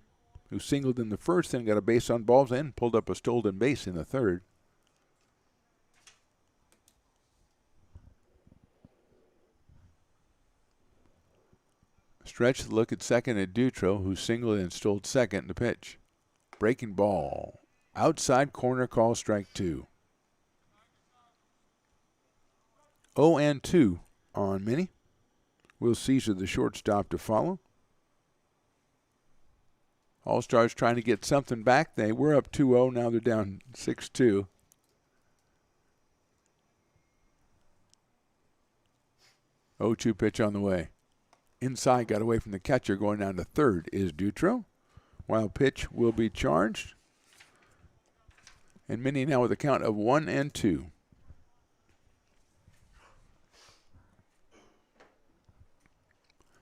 who singled in the first and got a base on balls and pulled up a stolen base in the third. Stretch the look at second at Dutro, who singled and stole second in the pitch. Breaking ball. Outside corner, call strike 2. 0-2 on Minnie. Will Caesar, the shortstop, to follow. All-Stars trying to get something back. They were up 2-0. Now they're down 6-2. Oh, 2 pitch on the way. Inside, got away from the catcher. Going down to third is Dutro. Wild pitch will be charged. And Minnie now with a count of 1-2.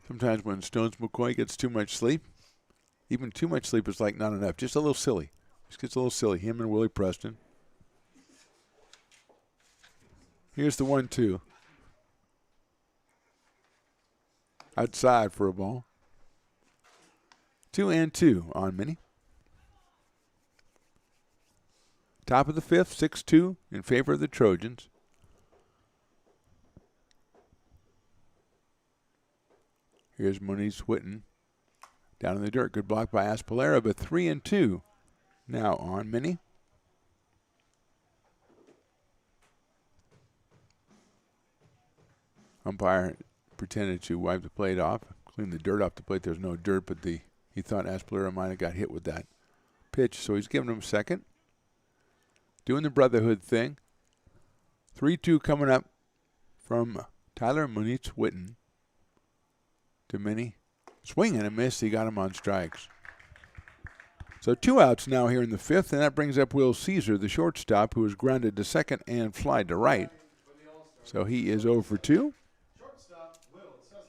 Sometimes when Stones McCoy gets too much sleep, even too much sleep is like not enough. Just a little silly. Just gets a little silly. Him and Willie Preston. Here's the 1-2. Outside for a ball. 2-2 on Minnie. Top of the fifth, 6-2 in favor of the Trojans. Here's Moniz Witten down in the dirt. Good block by Aspilera, but 3-2 now on Minnie. Umpire pretended to wipe the plate off, clean the dirt off the plate. There's no dirt, but he thought Aspilera might have got hit with that pitch, so he's giving him second. Doing the brotherhood thing. 3-2 coming up from Tyler Moniz Witten to Minnie. Swing and a miss. He got him on strikes. So 2 outs now here in the fifth, and that brings up Will Caesar, the shortstop, who was grounded to second and fly to right. So he is 0 for 2. Shortstop, Will Cesar.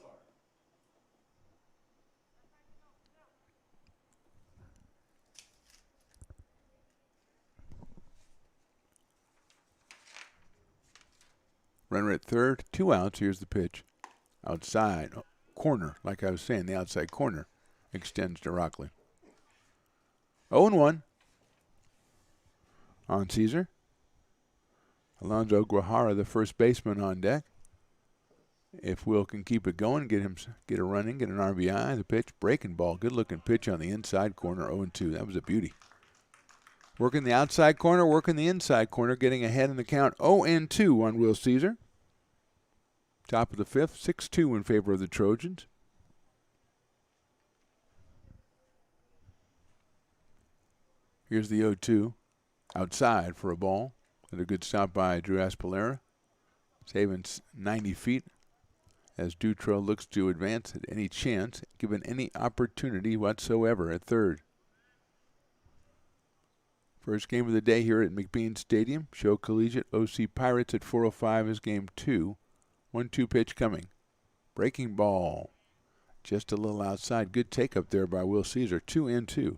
Runner at third, 2 outs. Here's the pitch. Outside. Corner, like I was saying, the outside corner extends to Rockley. 0-1 on Caesar. Alonzo Guajara, the first baseman, on deck. If Will can keep it going, get a running, get an RBI, the pitch, breaking ball. Good-looking pitch on the inside corner, 0-2. That was a beauty. Working the outside corner, working the inside corner, getting ahead in the count, 0-2 on Will Caesar. Top of the fifth, 6-2 in favor of the Trojans. Here's the 0-2. Outside for a ball. And a good stop by Drew Aspilera. Saving 90 feet as Dutro looks to advance at any chance, given any opportunity whatsoever at third. First game of the day here at McBean Stadium. Show Collegiate OC Pirates at 4:05 is game 2. 1-2 pitch coming. Breaking ball. Just a little outside. Good take up there by Will Caesar. 2-2.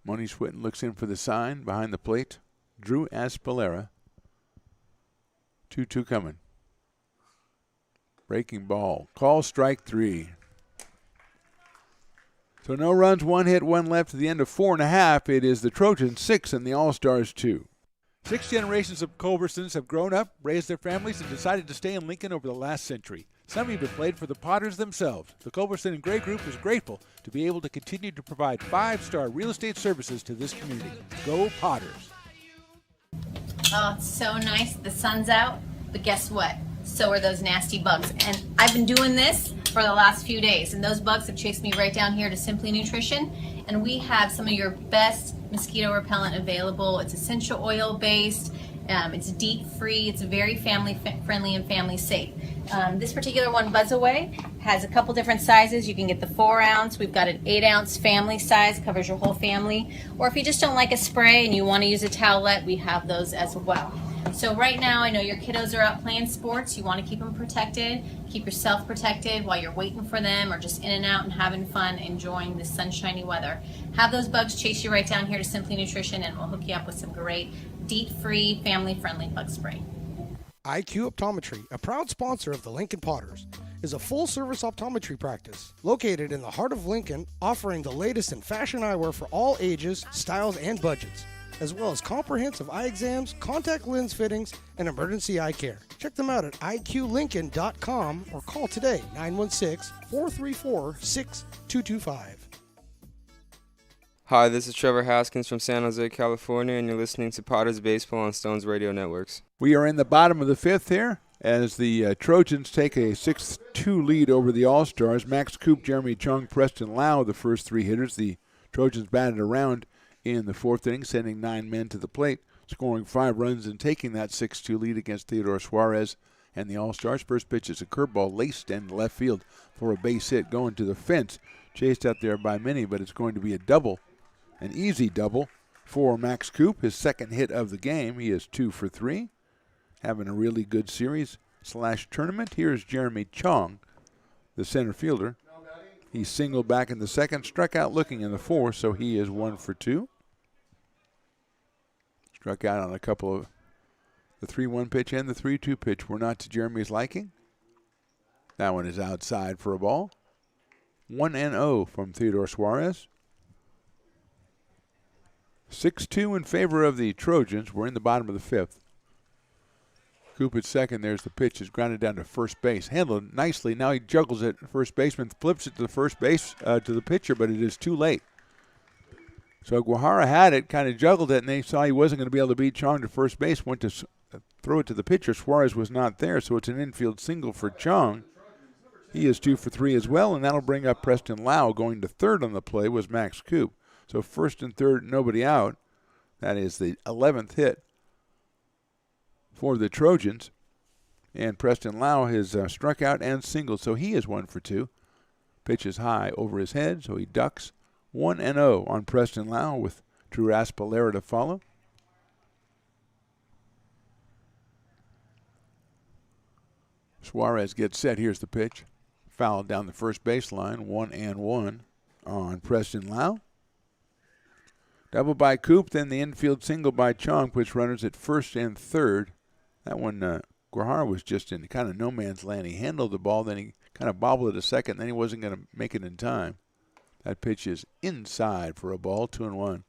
Moniz Witten looks in for the sign behind the plate. Drew Aspilera. 2-2 coming. Breaking ball. Call strike 3. So no runs, 1 hit, 1 left at the end of 4.5. It is the Trojans 6 and the All-Stars 2. 6 generations of Culbersons have grown up, raised their families, and decided to stay in Lincoln over the last century. Some even played for the Potters themselves. The Culberson and Gray Group is grateful to be able to continue to provide 5-star real estate services to this community. Go Potters! Oh, it's so nice. The sun's out, but guess what? So are those nasty bugs. And I've been doing this for the last few days, and those bugs have chased me right down here to Simply Nutrition. And we have some of your best mosquito repellent available. It's essential oil based. It's DEET free. It's very family friendly and family safe. This particular one, Buzz Away, has a couple different sizes. You can get the 4 ounce. We've got an 8 ounce family size, covers your whole family. Or if you just don't like a spray and you want to use a towelette, we have those as well. So right now, I know your kiddos are out playing sports. You want to keep them protected. Keep yourself protected while you're waiting for them, or just in and out and having fun, enjoying this sunshiny weather. Have those bugs chase you right down here to Simply Nutrition, and we'll hook you up with some great DEET-free, family-friendly bug spray. IQ Optometry, a proud sponsor of the Lincoln Potters, is a full-service optometry practice located in the heart of Lincoln, offering the latest in fashion eyewear for all ages, styles, and budgets, as well as comprehensive eye exams, contact lens fittings, and emergency eye care. Check them out at iqlincoln.com or call today, 916-434-6225. Hi, this is Trevor Haskins from San Jose, California, and you're listening to Potters Baseball on Stones Radio Networks. We are in the bottom of the 5th here as the Trojans take a 6-2 lead over the All-Stars. Max Coop, Jeremy Chung, Preston Lau, the first 3 hitters. The Trojans batted around in the 4th inning, sending 9 men to the plate, scoring 5 runs and taking that 6-2 lead against Theodore Suarez and the All-Stars. First pitch is a curveball laced in left field for a base hit going to the fence. Chased out there by many, but it's going to be a double, an easy double for Max Coop, his second hit of the game. He is 2 for 3, having a really good series / tournament. Here's Jeremy Chong, the center fielder. He singled back in the 2nd, struck out looking in the 4th, so he is 1 for 2. Struck out on a couple of the 3-1 pitch and the 3-2 pitch were not to Jeremy's liking. That one is outside for a ball. 1-0 from Theodore Suarez. 6-2 in favor of the Trojans. We're in the bottom of the 5th. Coop at second. There's the pitch. Is grounded down to first base. Handled nicely. Now he juggles it. First baseman flips it to the first base to the pitcher, but it is too late. So Guajara had it, kind of juggled it, and they saw he wasn't going to be able to beat Chong to first base. Went to throw it to the pitcher. Suarez was not there, so it's an infield single for Chong. He is 2 for 3 as well, and that'll bring up Preston Lau. Going to third on the play was Max Coop. So first and third, nobody out. That is the 11th hit for the Trojans. And Preston Lau has struck out and singled, so he is 1 for 2. Pitch is high over his head, so he ducks. 1-0 on Preston Lau with Drew Aspilera to follow. Suarez gets set. Here's the pitch. Foul down the first baseline. 1-1 on Preston Lau. Double by Coop, then the infield single by Chong puts runners at first and third. That one, Guajara was just in kind of no man's land. He handled the ball, then he kind of bobbled it a second, then he wasn't going to make it in time. That pitch is inside for a ball, 2-1.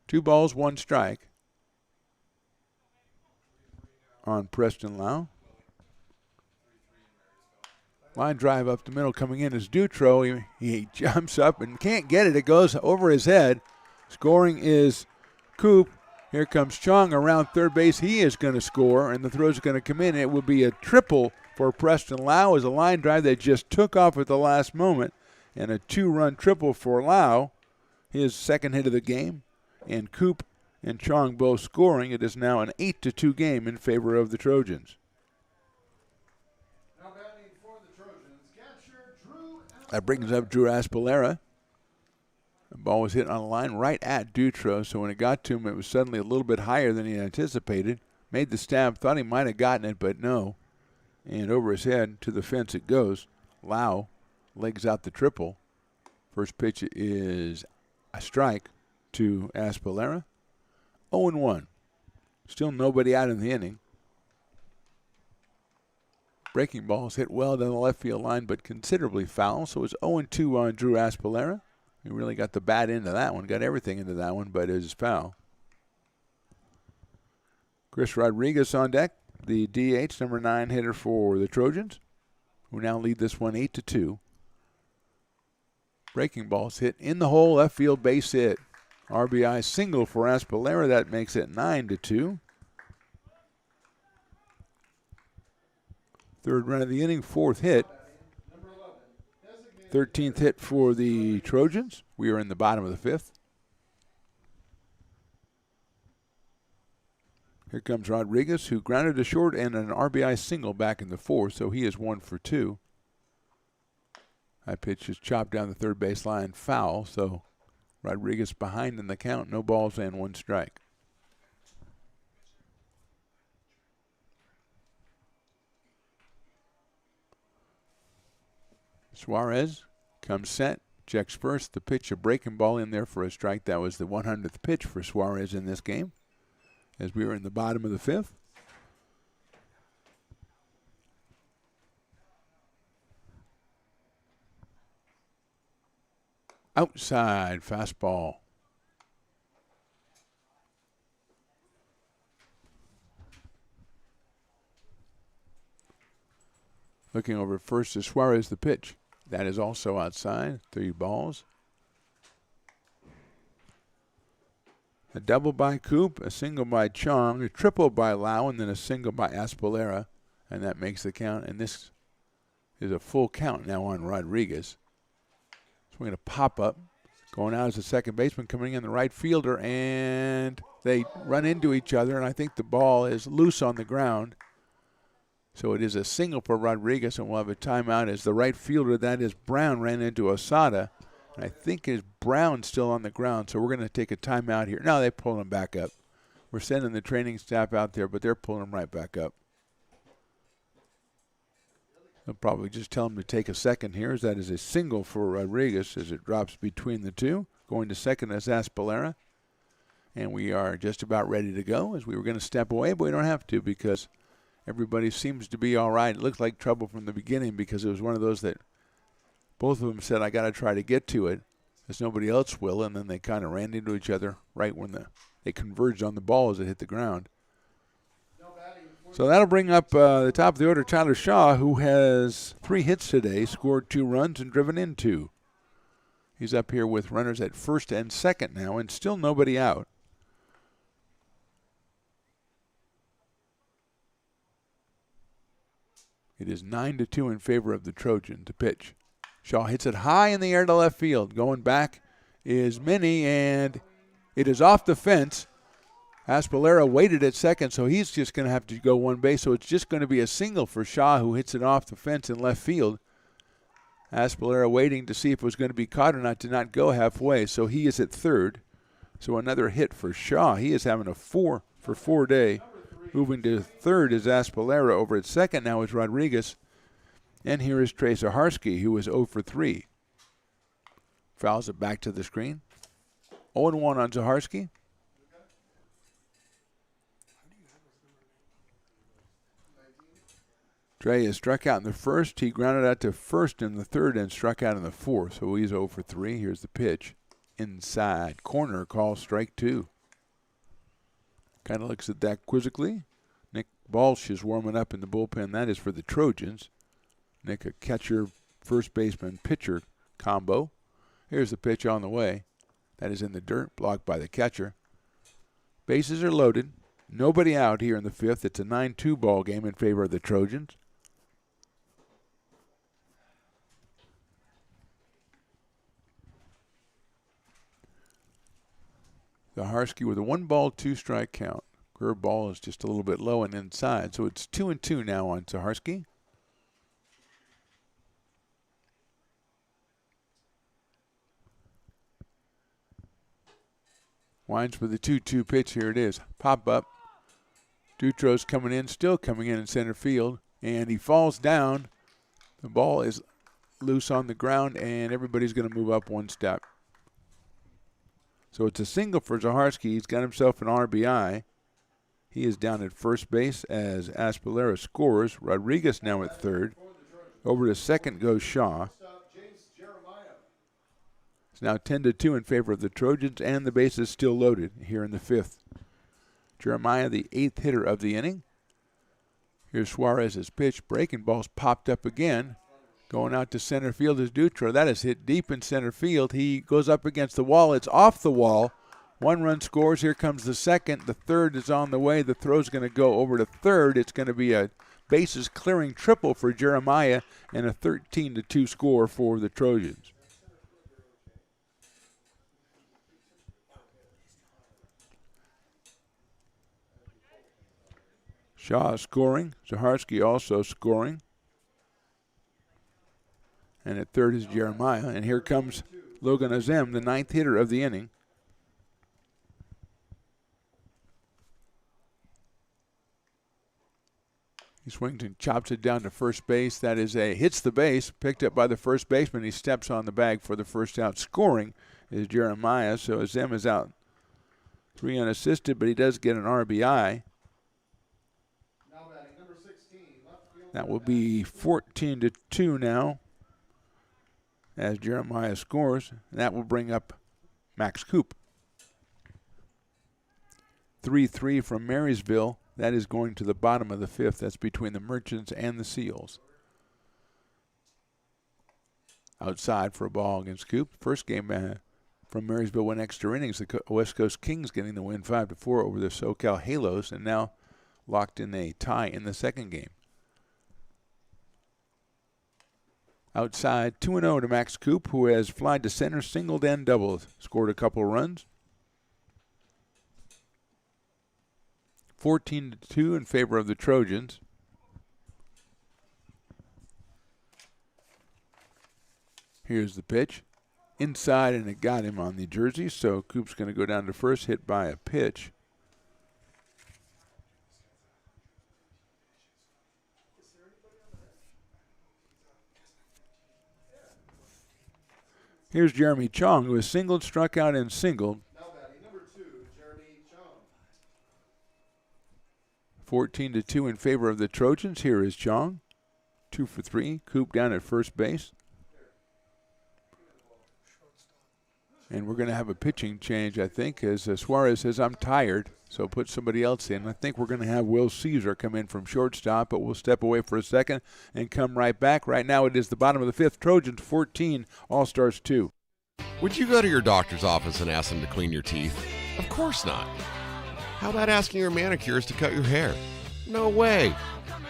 2 balls, 1 strike on Preston Lau. Line drive up the middle coming in is Dutro. He jumps up and can't get it. It goes over his head. Scoring is Coop. Here comes Chong around third base. He is going to score, and the throw's going to come in. It will be a triple for Preston Lau as a line drive that just took off at the last moment, and a 2-run triple for Lau, his second hit of the game. And Coop and Chong both scoring. It is now an 8-2 game in favor of the Trojans. That brings up Drew Aspilera. The ball was hit on a line right at Dutro, so when it got to him, it was suddenly a little bit higher than he anticipated. Made the stab, thought he might have gotten it, but no. And over his head to the fence it goes. Lau legs out the triple. First pitch is a strike to Aspilera. 0-1. Still nobody out in the inning. Breaking balls hit well down the left field line, but considerably foul. So it's 0-2 on Drew Aspilera. He really got the bat into that one, got everything into that one, but it is foul. Chris Rodriguez on deck. the DH, number 9 hitter for the Trojans, who now lead this one 8-2. Breaking ball's hit in the hole, left field base hit. RBI single for Aspolera. That makes it 9-2. Third run of the inning, fourth hit. 13th hit for the Trojans. We are in the bottom of the fifth. Here comes Rodriguez, who grounded to short and an RBI single back in the fourth, so he is 1 for 2. That pitch is chopped down the third base line, foul, so Rodriguez behind in the count, no balls and 1 strike. Suarez comes set, checks first. The pitch, a breaking ball in there for a strike. That was the 100th pitch for Suarez in this game, as we were in the bottom of the fifth. Outside fastball. Looking over first to Suarez, the pitch. That is also outside. 3 balls. A double by Coop, a single by Chong, a triple by Lau, and then a single by Aspolera. And that makes the count. And this is a full count now on Rodriguez. So we're going to pop up. Going out as a second baseman, coming in the right fielder, and they run into each other, and I think the ball is loose on the ground. So it is a single for Rodriguez, and we'll have a timeout as the right fielder, that is Brown, ran into Osada. And I think is Brown still on the ground, so we're going to take a timeout here. No, they pull him back up. We're sending the training staff out there, but they're pulling him right back up. They'll probably just tell him to take a second here, as that is a single for Rodriguez as it drops between the two. Going to second is Aspolera. And we are just about ready to go, as we were going to step away, but we don't have to because everybody seems to be all right. It looked like trouble from the beginning because it was one of those that both of them said, I got to try to get to it, as nobody else will, and then they kind of ran into each other right when they converged on the ball as it hit the ground. So that'll bring up the top of the order, Tyler Shaw, who has 3 hits today, scored 2 runs, and driven in 2. He's up here with runners at first and second now, and still nobody out. It is 9-2 in favor of the Trojan to pitch. Shaw hits it high in the air to left field. Going back is Minnie, and it is off the fence. Aspolera waited at second, so he's just going to have to go 1 base. So it's just going to be a single for Shaw, who hits it off the fence in left field. Aspolera waiting to see if it was going to be caught or not, did not go halfway. So he is at third. So another hit for Shaw. He is having a 4 for 4 day. Moving to third is Aspolera. Over at second now is Rodriguez. And here is Trey Zaharsky, who is 0 for 3. Fouls it back to the screen. 0-1 on Zaharsky. Trey has struck out in the first. He grounded out to first in the third and struck out in the fourth. So he's 0 for 3. Here's the pitch. Inside corner, call strike 2. Kind of looks at that quizzically. Nick Balch is warming up in the bullpen. That is for the Trojans. Nick, a catcher, first baseman, pitcher combo. Here's the pitch on the way. That is in the dirt, blocked by the catcher. Bases are loaded. Nobody out here in the fifth. It's a 9-2 ball game in favor of the Trojans. Zaharsky with a 1-ball, 2-strike count. Curveball is just a little bit low and inside, so it's 2-2 now on Zaharsky. Winds with the 2-2 pitch. Here it is. Pop up. Dutro's coming in, still coming in center field, and he falls down. The ball is loose on the ground, and everybody's going to move up 1 step. So it's a single for Zaharsky. He's got himself an RBI. He is down at first base as Aspolera scores. Rodriguez now at third. Over to second goes Shaw. It's now 10-2 in favor of the Trojans, and the base is still loaded here in the fifth. Jeremiah, the 8th hitter of the inning. Here's Suarez's pitch. Breaking ball's popped up again. Going out to center field is Dutro. That is hit deep in center field. He goes up against the wall. It's off the wall. 1 run scores. Here comes the second. The third is on the way. The throw's going to go over to third. It's going to be a bases clearing triple for Jeremiah and a 13-2 score for the Trojans. Shaw scoring. Zaharsky also scoring. And at third is Jeremiah. And here comes Logan Azem, the 9th hitter of the inning. He swings and chops it down to first base. That is hits the base, picked up by the first baseman. He steps on the bag for the first out. Scoring is Jeremiah. So Azem is out 3 unassisted, but he does get an RBI. That will be 14-2 now as Jeremiah scores. And that will bring up Max Coop. 3-3 from Marysville. That is going to the bottom of the 5th. That's between the Merchants and the Seals. Outside for a ball against Coop. First game from Marysville went extra innings. The West Coast Kings getting the win 5-4 over the SoCal Halos, and now locked in a tie in the second game. Outside, 2-0 to Max Coop, who has flied to center, singled and doubled. Scored a couple runs. 14-2 in favor of the Trojans. Here's the pitch. Inside, and it got him on the jersey, so Coop's going to go down to first, hit by a pitch. Here's Jeremy Chong, who has singled, struck out, and singled. 14-2 in favor of the Trojans. Here is Chong. 2 for 3. Coop down at first base. And we're going to have a pitching change, I think, as Suarez says, I'm tired, so put somebody else in. I think we're going to have Will Caesar come in from shortstop, but we'll step away for a second and come right back. Right now it is the bottom of the 5th. Trojans 14, All-Stars 2. Would you go to your doctor's office and ask them to clean your teeth? Of course not. How about asking your manicurist to cut your hair? No way.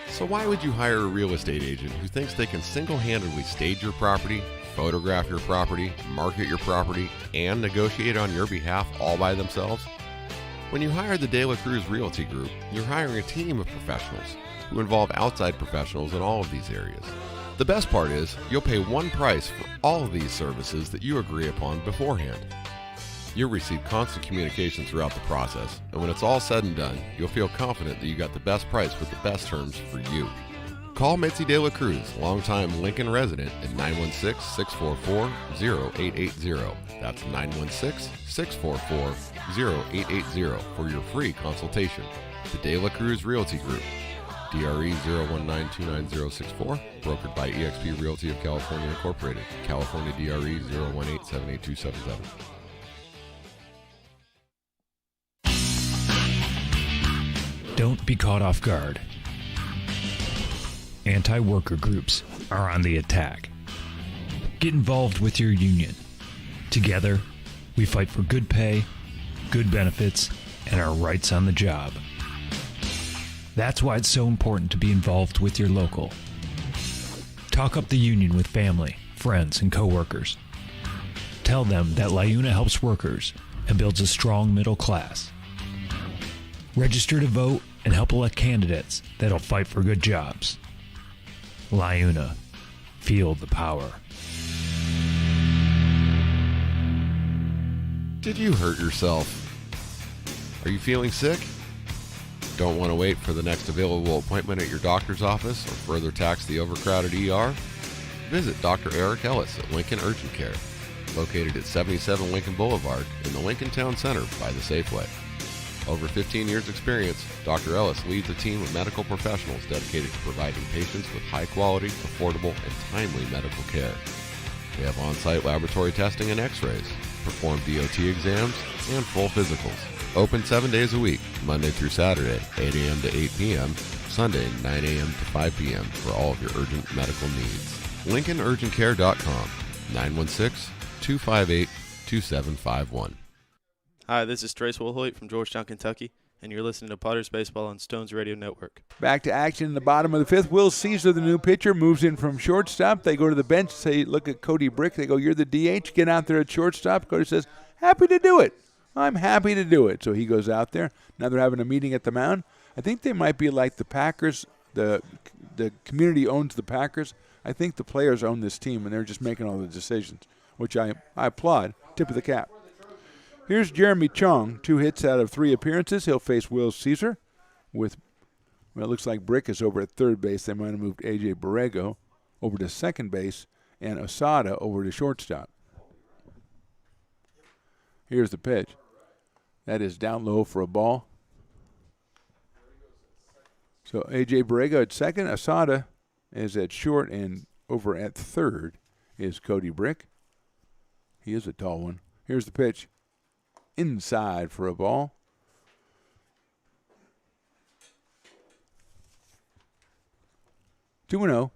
So why would you hire a real estate agent who thinks they can single-handedly stage your property, photograph your property, market your property, and negotiate on your behalf all by themselves? When you hire the De La Cruz Realty Group, you're hiring a team of professionals who involve outside professionals in all of these areas. The best part is you'll pay one price for all of these services that you agree upon beforehand. You'll receive constant communication throughout the process, and when it's all said and done, you'll feel confident that you got the best price with the best terms for you. Call Mitzi De La Cruz, longtime Lincoln resident, at 916-644-0880. That's 916-644-0880 for your free consultation. The De La Cruz Realty Group, DRE 019290064, brokered by eXp Realty of California Incorporated, California DRE 018782777. Don't be caught off guard. Anti-worker groups are on the attack. Get involved with your union. Together, we fight for good pay, good benefits, and our rights on the job. That's why it's so important to be involved with your local. Talk up the union with family, friends, and coworkers. Tell them that LIUNA helps workers and builds a strong middle class. Register to vote and help elect candidates that'll fight for good jobs. LIUNA. Feel the power. Did you hurt yourself? Are you feeling sick? Don't want to wait for the next available appointment at your doctor's office or further tax the overcrowded ER? Visit Dr. Eric Ellis at Lincoln Urgent Care, located at 77 Lincoln Boulevard in the Lincoln Town Center by the Safeway. Over 15 years' experience, Dr. Ellis leads a team of medical professionals dedicated to providing patients with high-quality, affordable, and timely medical care. They have on-site laboratory testing and x-rays, perform DOT exams, and full physicals. Open 7 days a week, Monday through Saturday, 8 a.m. to 8 p.m., Sunday, 9 a.m. to 5 p.m. for all of your urgent medical needs. LincolnUrgentCare.com, 916-258-2751. Hi, this is Trace Wilhoit from Georgetown, Kentucky, and you're listening to Potters Baseball on Stones Radio Network. Back to action in the bottom of the fifth. Will Caesar, the new pitcher, moves in from shortstop. They go to the bench, say, look at Cody Brick. They go, you're the DH. Get out there at shortstop. Cody says, happy to do it. I'm happy to do it. So he goes out there. Now they're having a meeting at the mound. I think they might be like the Packers. The community owns the Packers. I think the players own this team, and they're just making all the decisions, which I applaud. Tip of the cap. Here's Jeremy Chong, 2 hits out of 3 appearances. He'll face Will Caesar with, well, it looks like Brick is over at third base. They might have moved A.J. Borrego over to second base and Asada over to shortstop. Here's the pitch. That is down low for a ball. So A.J. Borrego at second. Asada is at short, and over at third is Cody Brick. He is a tall one. Here's the pitch. Inside for a ball. 2-0.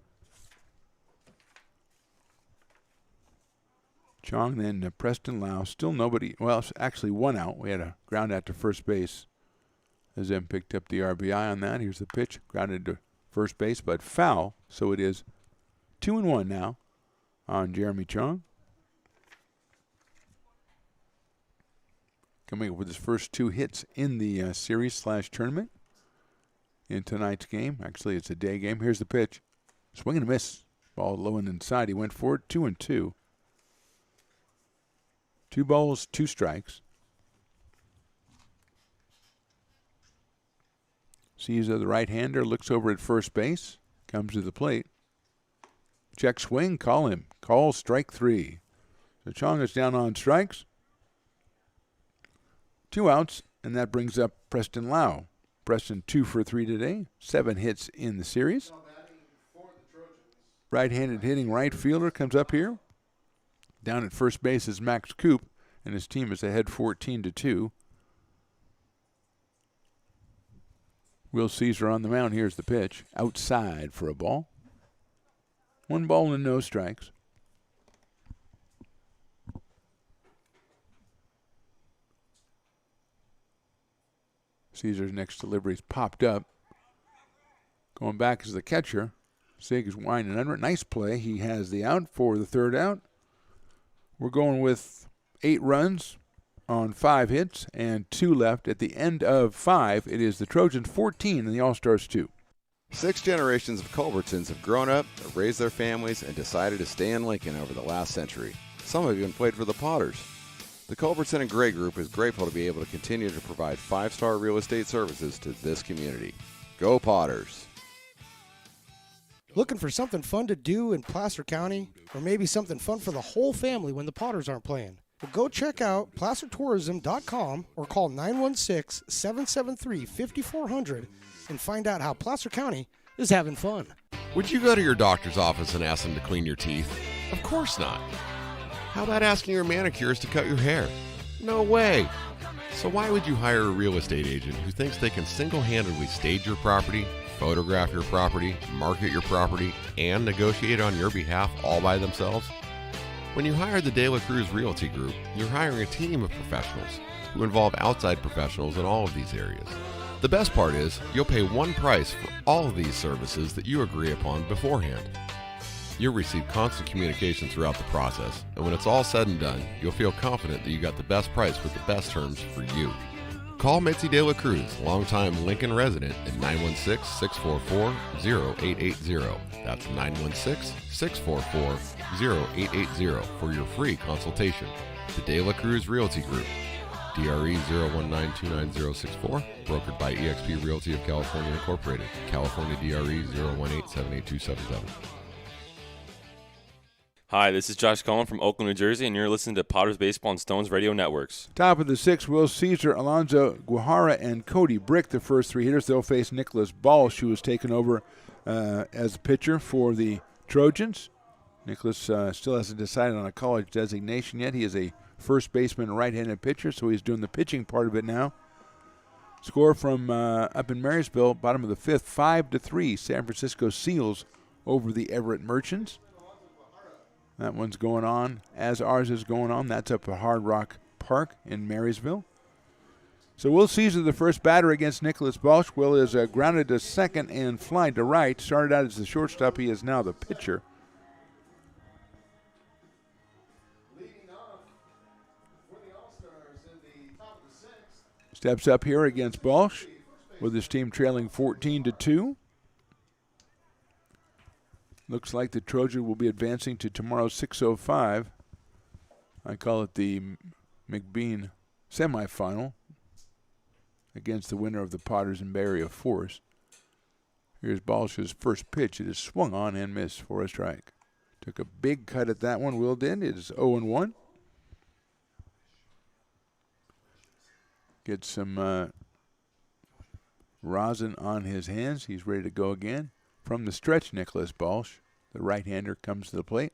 Chong, then Preston Lau. Still nobody. Well, actually 1 out. We had a ground out to first base. As M picked up the RBI on that. Here's the pitch. Grounded to first base, but foul. So it is 2-1 now on Jeremy Chong. Coming up with his first 2 hits in the series/tournament in tonight's game. Actually, it's a day game. Here's the pitch. Swing and a miss. Ball low and inside. He went for it. 2-2. 2 balls, 2 strikes. Caesar, the right-hander, looks over at first base. Comes to the plate. Check swing. Call him. Call strike 3. So Chong is down on strikes. 2 outs, and that brings up Preston Lau. Preston 2 for 3 today, 7 hits in the series. Right-handed hitting right fielder comes up here. Down at first base is Max Coop, and his team is ahead 14-2. Will Caesar on the mound. Here's the pitch. Outside for a ball. 1 ball and no strikes. Caesar's next delivery's popped up. Going back is the catcher. Sig is winding under it. Nice play. He has the out for the 3rd out. We're going with 8 runs on 5 hits and 2 left. At the end of 5, it is the Trojans 14 and the All-Stars 2. 6 generations of Culbertsons have grown up, have raised their families, and decided to stay in Lincoln over the last century. Some have even played for the Potters. The Culbertson and Gray Group is grateful to be able to continue to provide 5-star real estate services to this community. Go Potters! Looking for something fun to do in Placer County? Or maybe something fun for the whole family when the Potters aren't playing? Well, go check out placertourism.com or call 916-773-5400 and find out how Placer County is having fun. Would you go to your doctor's office and ask them to clean your teeth? Of course not. How about asking your manicurist to cut your hair? No way. So why would you hire a real estate agent who thinks they can single-handedly stage your property, photograph your property, market your property, and negotiate on your behalf all by themselves? When you hire the De La Cruz Realty Group, you're hiring a team of professionals who involve outside professionals in all of these areas. The best part is you'll pay one price for all of these services that you agree upon beforehand. You'll receive constant communication throughout the process, and when it's all said and done, you'll feel confident that you got the best price with the best terms for you. Call Mitzi De La Cruz, longtime Lincoln resident, at 916-644-0880. That's 916-644-0880 for your free consultation. The De La Cruz Realty Group, DRE 0192964, brokered by eXp Realty of California Incorporated, California DRE 018782777. Hi, this is Josh Cohen from Oakland, New Jersey, and you're listening to Potters Baseball on Stones Radio Networks. Top of the 6th, Will Caesar, Alonzo Guajara, and Cody Brick, the first 3 hitters. They'll face Nicholas Balsh, who has taken over as a pitcher for the Trojans. Nicholas still hasn't decided on a college designation yet. He is a first baseman, right-handed pitcher, so he's doing the pitching part of it now. Score from up in Marysville, bottom of the fifth, 5-3. San Francisco Seals over the Everett Merchants. That one's going on as ours is going on. That's up at Hard Rock Park in Marysville. So Will Caesar, the first batter against Nicholas Balch. Will is grounded to second and fly to right. Started out as the shortstop. He is now the pitcher. Steps up here against Balch with his team trailing 14-2. Looks like the Trojans will be advancing to tomorrow's 6:05. I call it the McBean semifinal against the winner of the Potters and Bay Area Force. Here's Balch's first pitch. It is swung on and missed for a strike. Took a big cut at that one, Will did. It is 0-1. Get some rosin on his hands. He's ready to go again. From the stretch, Nicholas Balch, the right-hander, comes to the plate.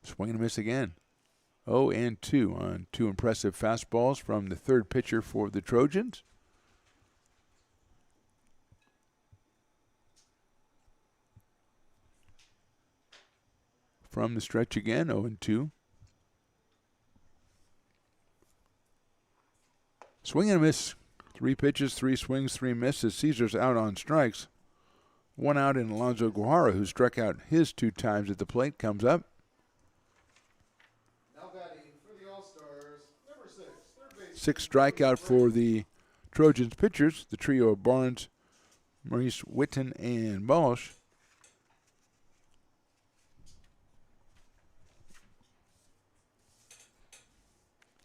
Swing and miss again. 0-2 on two impressive fastballs from the third pitcher for the Trojans. From the stretch again, 0-2. Swing and a miss. 3 pitches, 3 swings, 3 misses. Caesar's out on strikes. 1 out, and Alonzo Guajara, who struck out his 2 times at the plate, comes up. Now batting for the All-Stars, number 6, third base. 6 strikeout for the Trojans pitchers, the trio of Barnes, Maurice Witten, and Balch.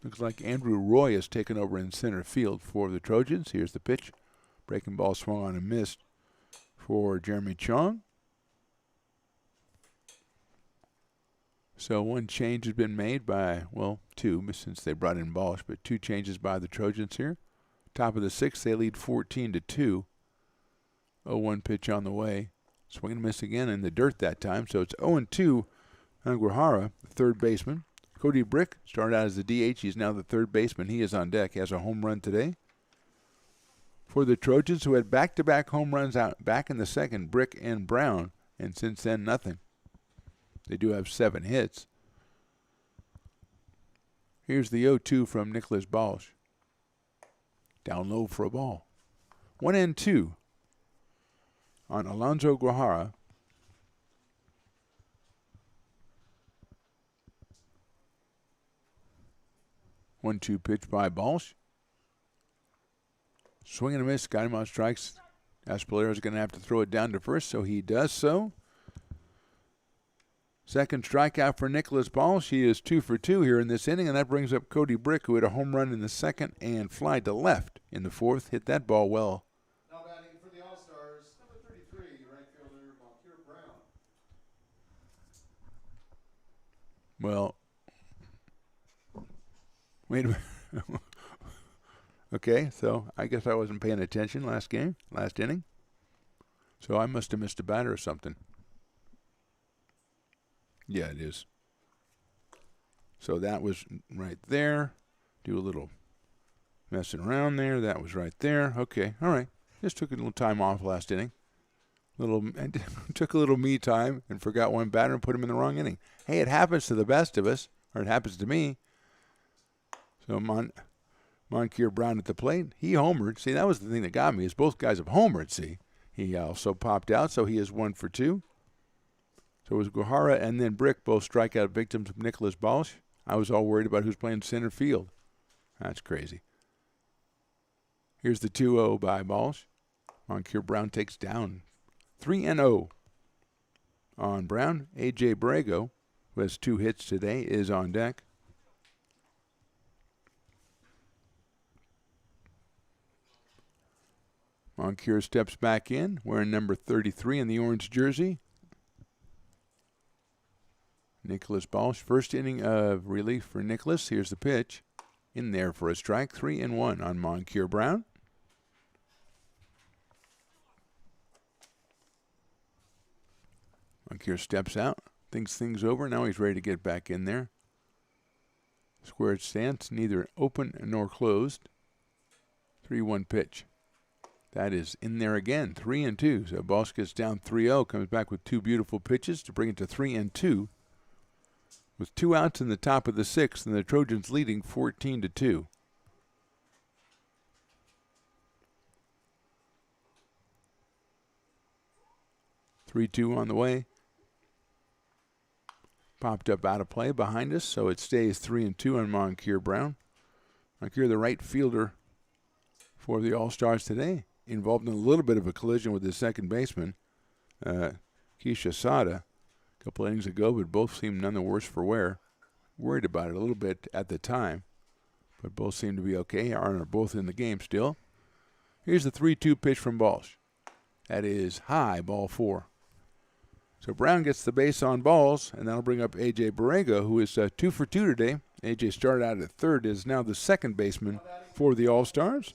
Looks like Andrew Roy has taken over in center field for the Trojans. Here's the pitch. Breaking ball swung on and missed for Jeremy Chong. So 1 change has been made by, well, 2 since they brought in Balch, but 2 changes by the Trojans here. Top of the 6th, they lead 14-2. 0-1 pitch on the way. Swing and miss again in the dirt that time. So it's 0-2 on Guajara, the third baseman. Cody Brick started out as the DH. He's now the third baseman. He is on deck. He has a home run today. For the Trojans, who had back-to-back home runs out back in the second, Brick and Brown, and since then, nothing. They do have 7 hits. Here's the 0-2 from Nicholas Balch. Down low for a ball. 1-2 on Alonzo Guajara. 1-2 pitch by Balch. Swing and a miss, got him on strikes. Aspolero is going to have to throw it down to first, so he does so. Second strikeout for Nicholas Balch. He is 2 for 2 here in this inning, and that brings up Cody Brick, who had a home run in the second and fly to left in the fourth. Hit that ball well. Now batting for the All-Stars, number 33, right fielder, Malkier Brown. Well, wait a minute. Okay, so I guess I wasn't paying attention last inning. So I must have missed a batter or something. Yeah, it is. So that was right there. Do a little messing around there. That was right there. Okay, all right. Just took a little time off last inning. Took a little me time and forgot one batter and put him in the wrong inning. Hey, it happens to the best of us, or it happens to me. So Monkier Brown at the plate. He homered. See, that was the thing that got me, is both guys have homered, see. He also popped out, so he is 1 for 2. So it was Guajara and then Brick, both strikeout victims of Nicholas Balch. I was all worried about who's playing center field. That's crazy. Here's the 2-0 by Balch. Monkier Brown takes down 3-0 on Brown. A.J. Borrego, who has 2 hits today, is on deck. Monkier steps back in, wearing number 33 in the orange jersey. Nicholas Balch, first inning of relief for Nicholas. Here's the pitch. In there for a strike, 3-1 on Monkier Brown. Monkier steps out, thinks things over. Now he's ready to get back in there. Squared stance, neither open nor closed. 3-1 pitch. That is in there again, 3-2. So Balch gets down 3-0, comes back with 2 beautiful pitches to bring it to 3-2. With 2 outs in the top of the 6th, and the Trojans leading 14-2. Three-two on the way. Popped up out of play behind us, so it stays 3-2 on Moncure Brown. Moncure, the right fielder for the All-Stars today, involved in a little bit of a collision with his second baseman, Keisha Sada, a couple innings ago, but both seemed none the worse for wear. Worried about it a little bit at the time, but both seem to be okay. Are both in the game still. Here's the 3-2 pitch from Balch. That is high, ball 4. So Brown gets the base on balls, and that'll bring up A.J. Borrego, who is 2 for 2 today. A.J. started out at third, is now the second baseman for the All-Stars.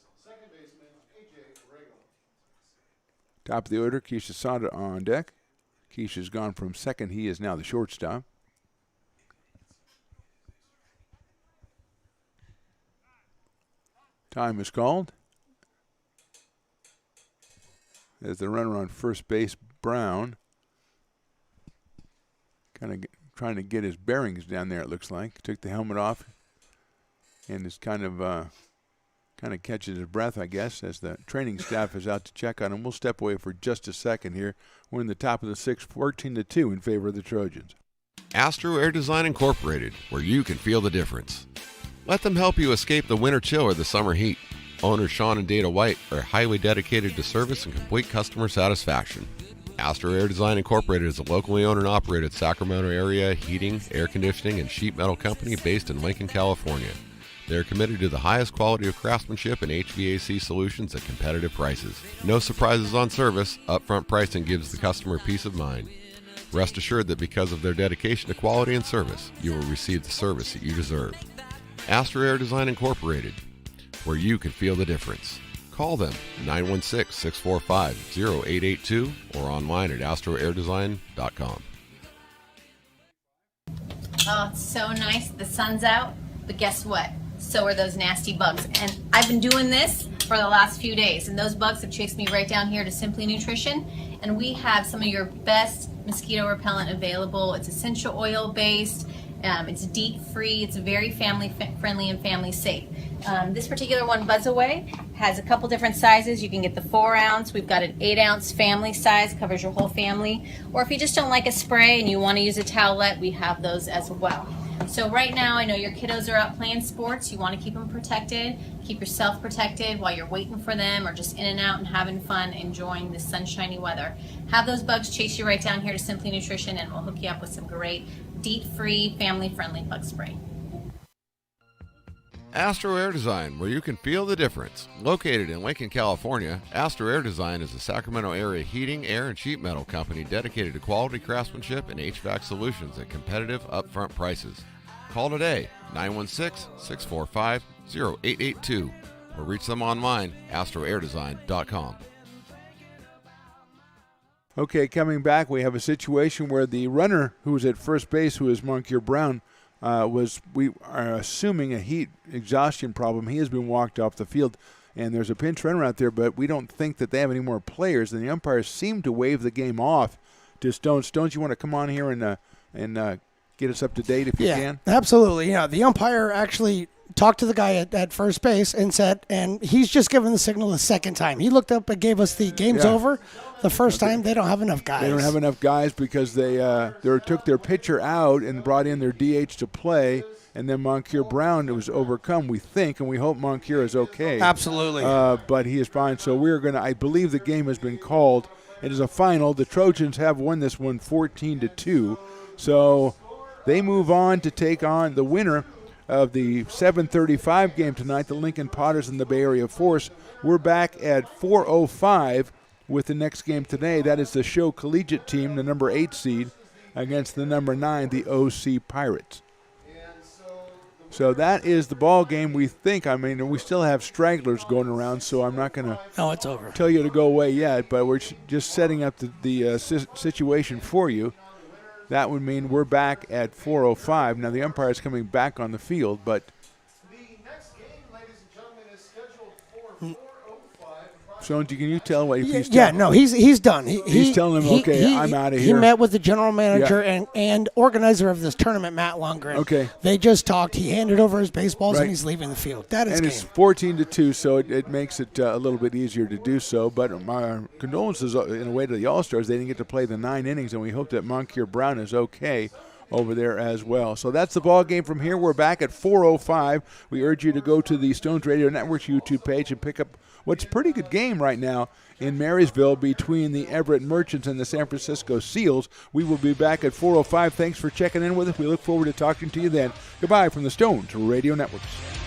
Top of the order, Keisha Sada on deck. Keisha's gone from second. He is now the shortstop. Time is called. As the runner on first base, Brown, kind of trying to get his bearings down there, it looks like. Took the helmet off and is kind of catches his breath, I guess, as the training staff is out to check on him. We'll step away for just a second here. We're in the top of the 6th, 14-2 in favor of the Trojans. Astro Air Design Incorporated, where you can feel the difference. Let them help you escape the winter chill or the summer heat. Owners Sean and Data White are highly dedicated to service and complete customer satisfaction. Astro Air Design Incorporated is a locally owned and operated Sacramento area heating, air conditioning, and sheet metal company based in Lincoln, California. They are committed to the highest quality of craftsmanship and HVAC solutions at competitive prices. No surprises on service, upfront pricing gives the customer peace of mind. Rest assured that because of their dedication to quality and service, you will receive the service that you deserve. Astro Air Design Incorporated, where you can feel the difference. Call them 916-645-0882 or online at astroairdesign.com. Oh, it's so nice. The sun's out, but guess what? So are those nasty bugs. And I've been doing this for the last few days, and those bugs have chased me right down here to Simply Nutrition. And we have some of your best mosquito repellent available. It's essential oil based. It's DEET free. It's very family friendly and family safe. This particular one, Buzz Away, has a couple different sizes. You can get the 4 ounce. We've got an 8 ounce family size, covers your whole family. Or if you just don't like a spray and you want to use a towelette, we have those as well. So right now, I know your kiddos are out playing sports. You want to keep them protected. Keep yourself protected while you're waiting for them, or just in and out and having fun, enjoying this sunshiny weather. Have those bugs chase you right down here to Simply Nutrition, and we'll hook you up with some great DEET-free, family-friendly bug spray. Astro Air Design, where you can feel the difference. Located in Lincoln, California, Astro Air Design is a Sacramento area heating, air, and sheet metal company dedicated to quality craftsmanship and HVAC solutions at competitive upfront prices. Call today, 916-645-0882, or reach them online, astroairdesign.com. Okay, coming back, we have a situation where the runner who was at first base, who is Moncure Brown, we are assuming a heat exhaustion problem. He has been walked off the field, and there's a pinch runner out there, but we don't think that they have any more players. And the umpires seem to wave the game off to Stones. Stones, you want to come on here and get us up to date if you can? Absolutely. Yeah, the umpire actually talked to the guy at first base and said, and he's just given the signal the second time. He looked up and gave us the game's over. The first time, they don't have enough guys. They don't have enough guys because they took their pitcher out and brought in their DH to play, and then Moncure Brown was overcome, we think, and we hope Moncure is okay. Absolutely. But he is fine. So we're going to, I believe the game has been called. It is a final. The Trojans have won this one 14-2. So they move on to take on the winner of the 7:35 game tonight, the Lincoln Potters and the Bay Area Force. We're back at 4:05 with the next game today. That is the Show Collegiate team, the number 8 seed, against the number 9, the OC Pirates. So that is the ball game, we think. I mean, we still have stragglers going around, so I'm not going to it's over. Tell you to go away yet, but we're just setting up the situation for you. That would mean we're back at 4:05. Now, the umpire is coming back on the field, but the next game, ladies and gentlemen, is scheduled for So can you tell what he's Yeah, no, he's done. He's telling him, okay, I'm out of here. He met with the general manager and organizer of this tournament, Matt Lundgren. Okay. They just talked. He handed over his baseballs, Right. and he's leaving the field. That is and game. it's 14-2, so it makes it a little bit easier to do so. But my condolences in a way to the All-Stars. They didn't get to play the 9 innings, and we hope that Moncure Brown is okay over there as well. So that's the ball game from here. We're back at 4:05. We urge you to go to the Stones Radio Network's YouTube page and pick up what's a pretty good game right now in Marysville between the Everett Merchants and the San Francisco Seals. We will be back at 4:05. Thanks for checking in with us. We look forward to talking to you then. Goodbye from the Stones Radio Networks.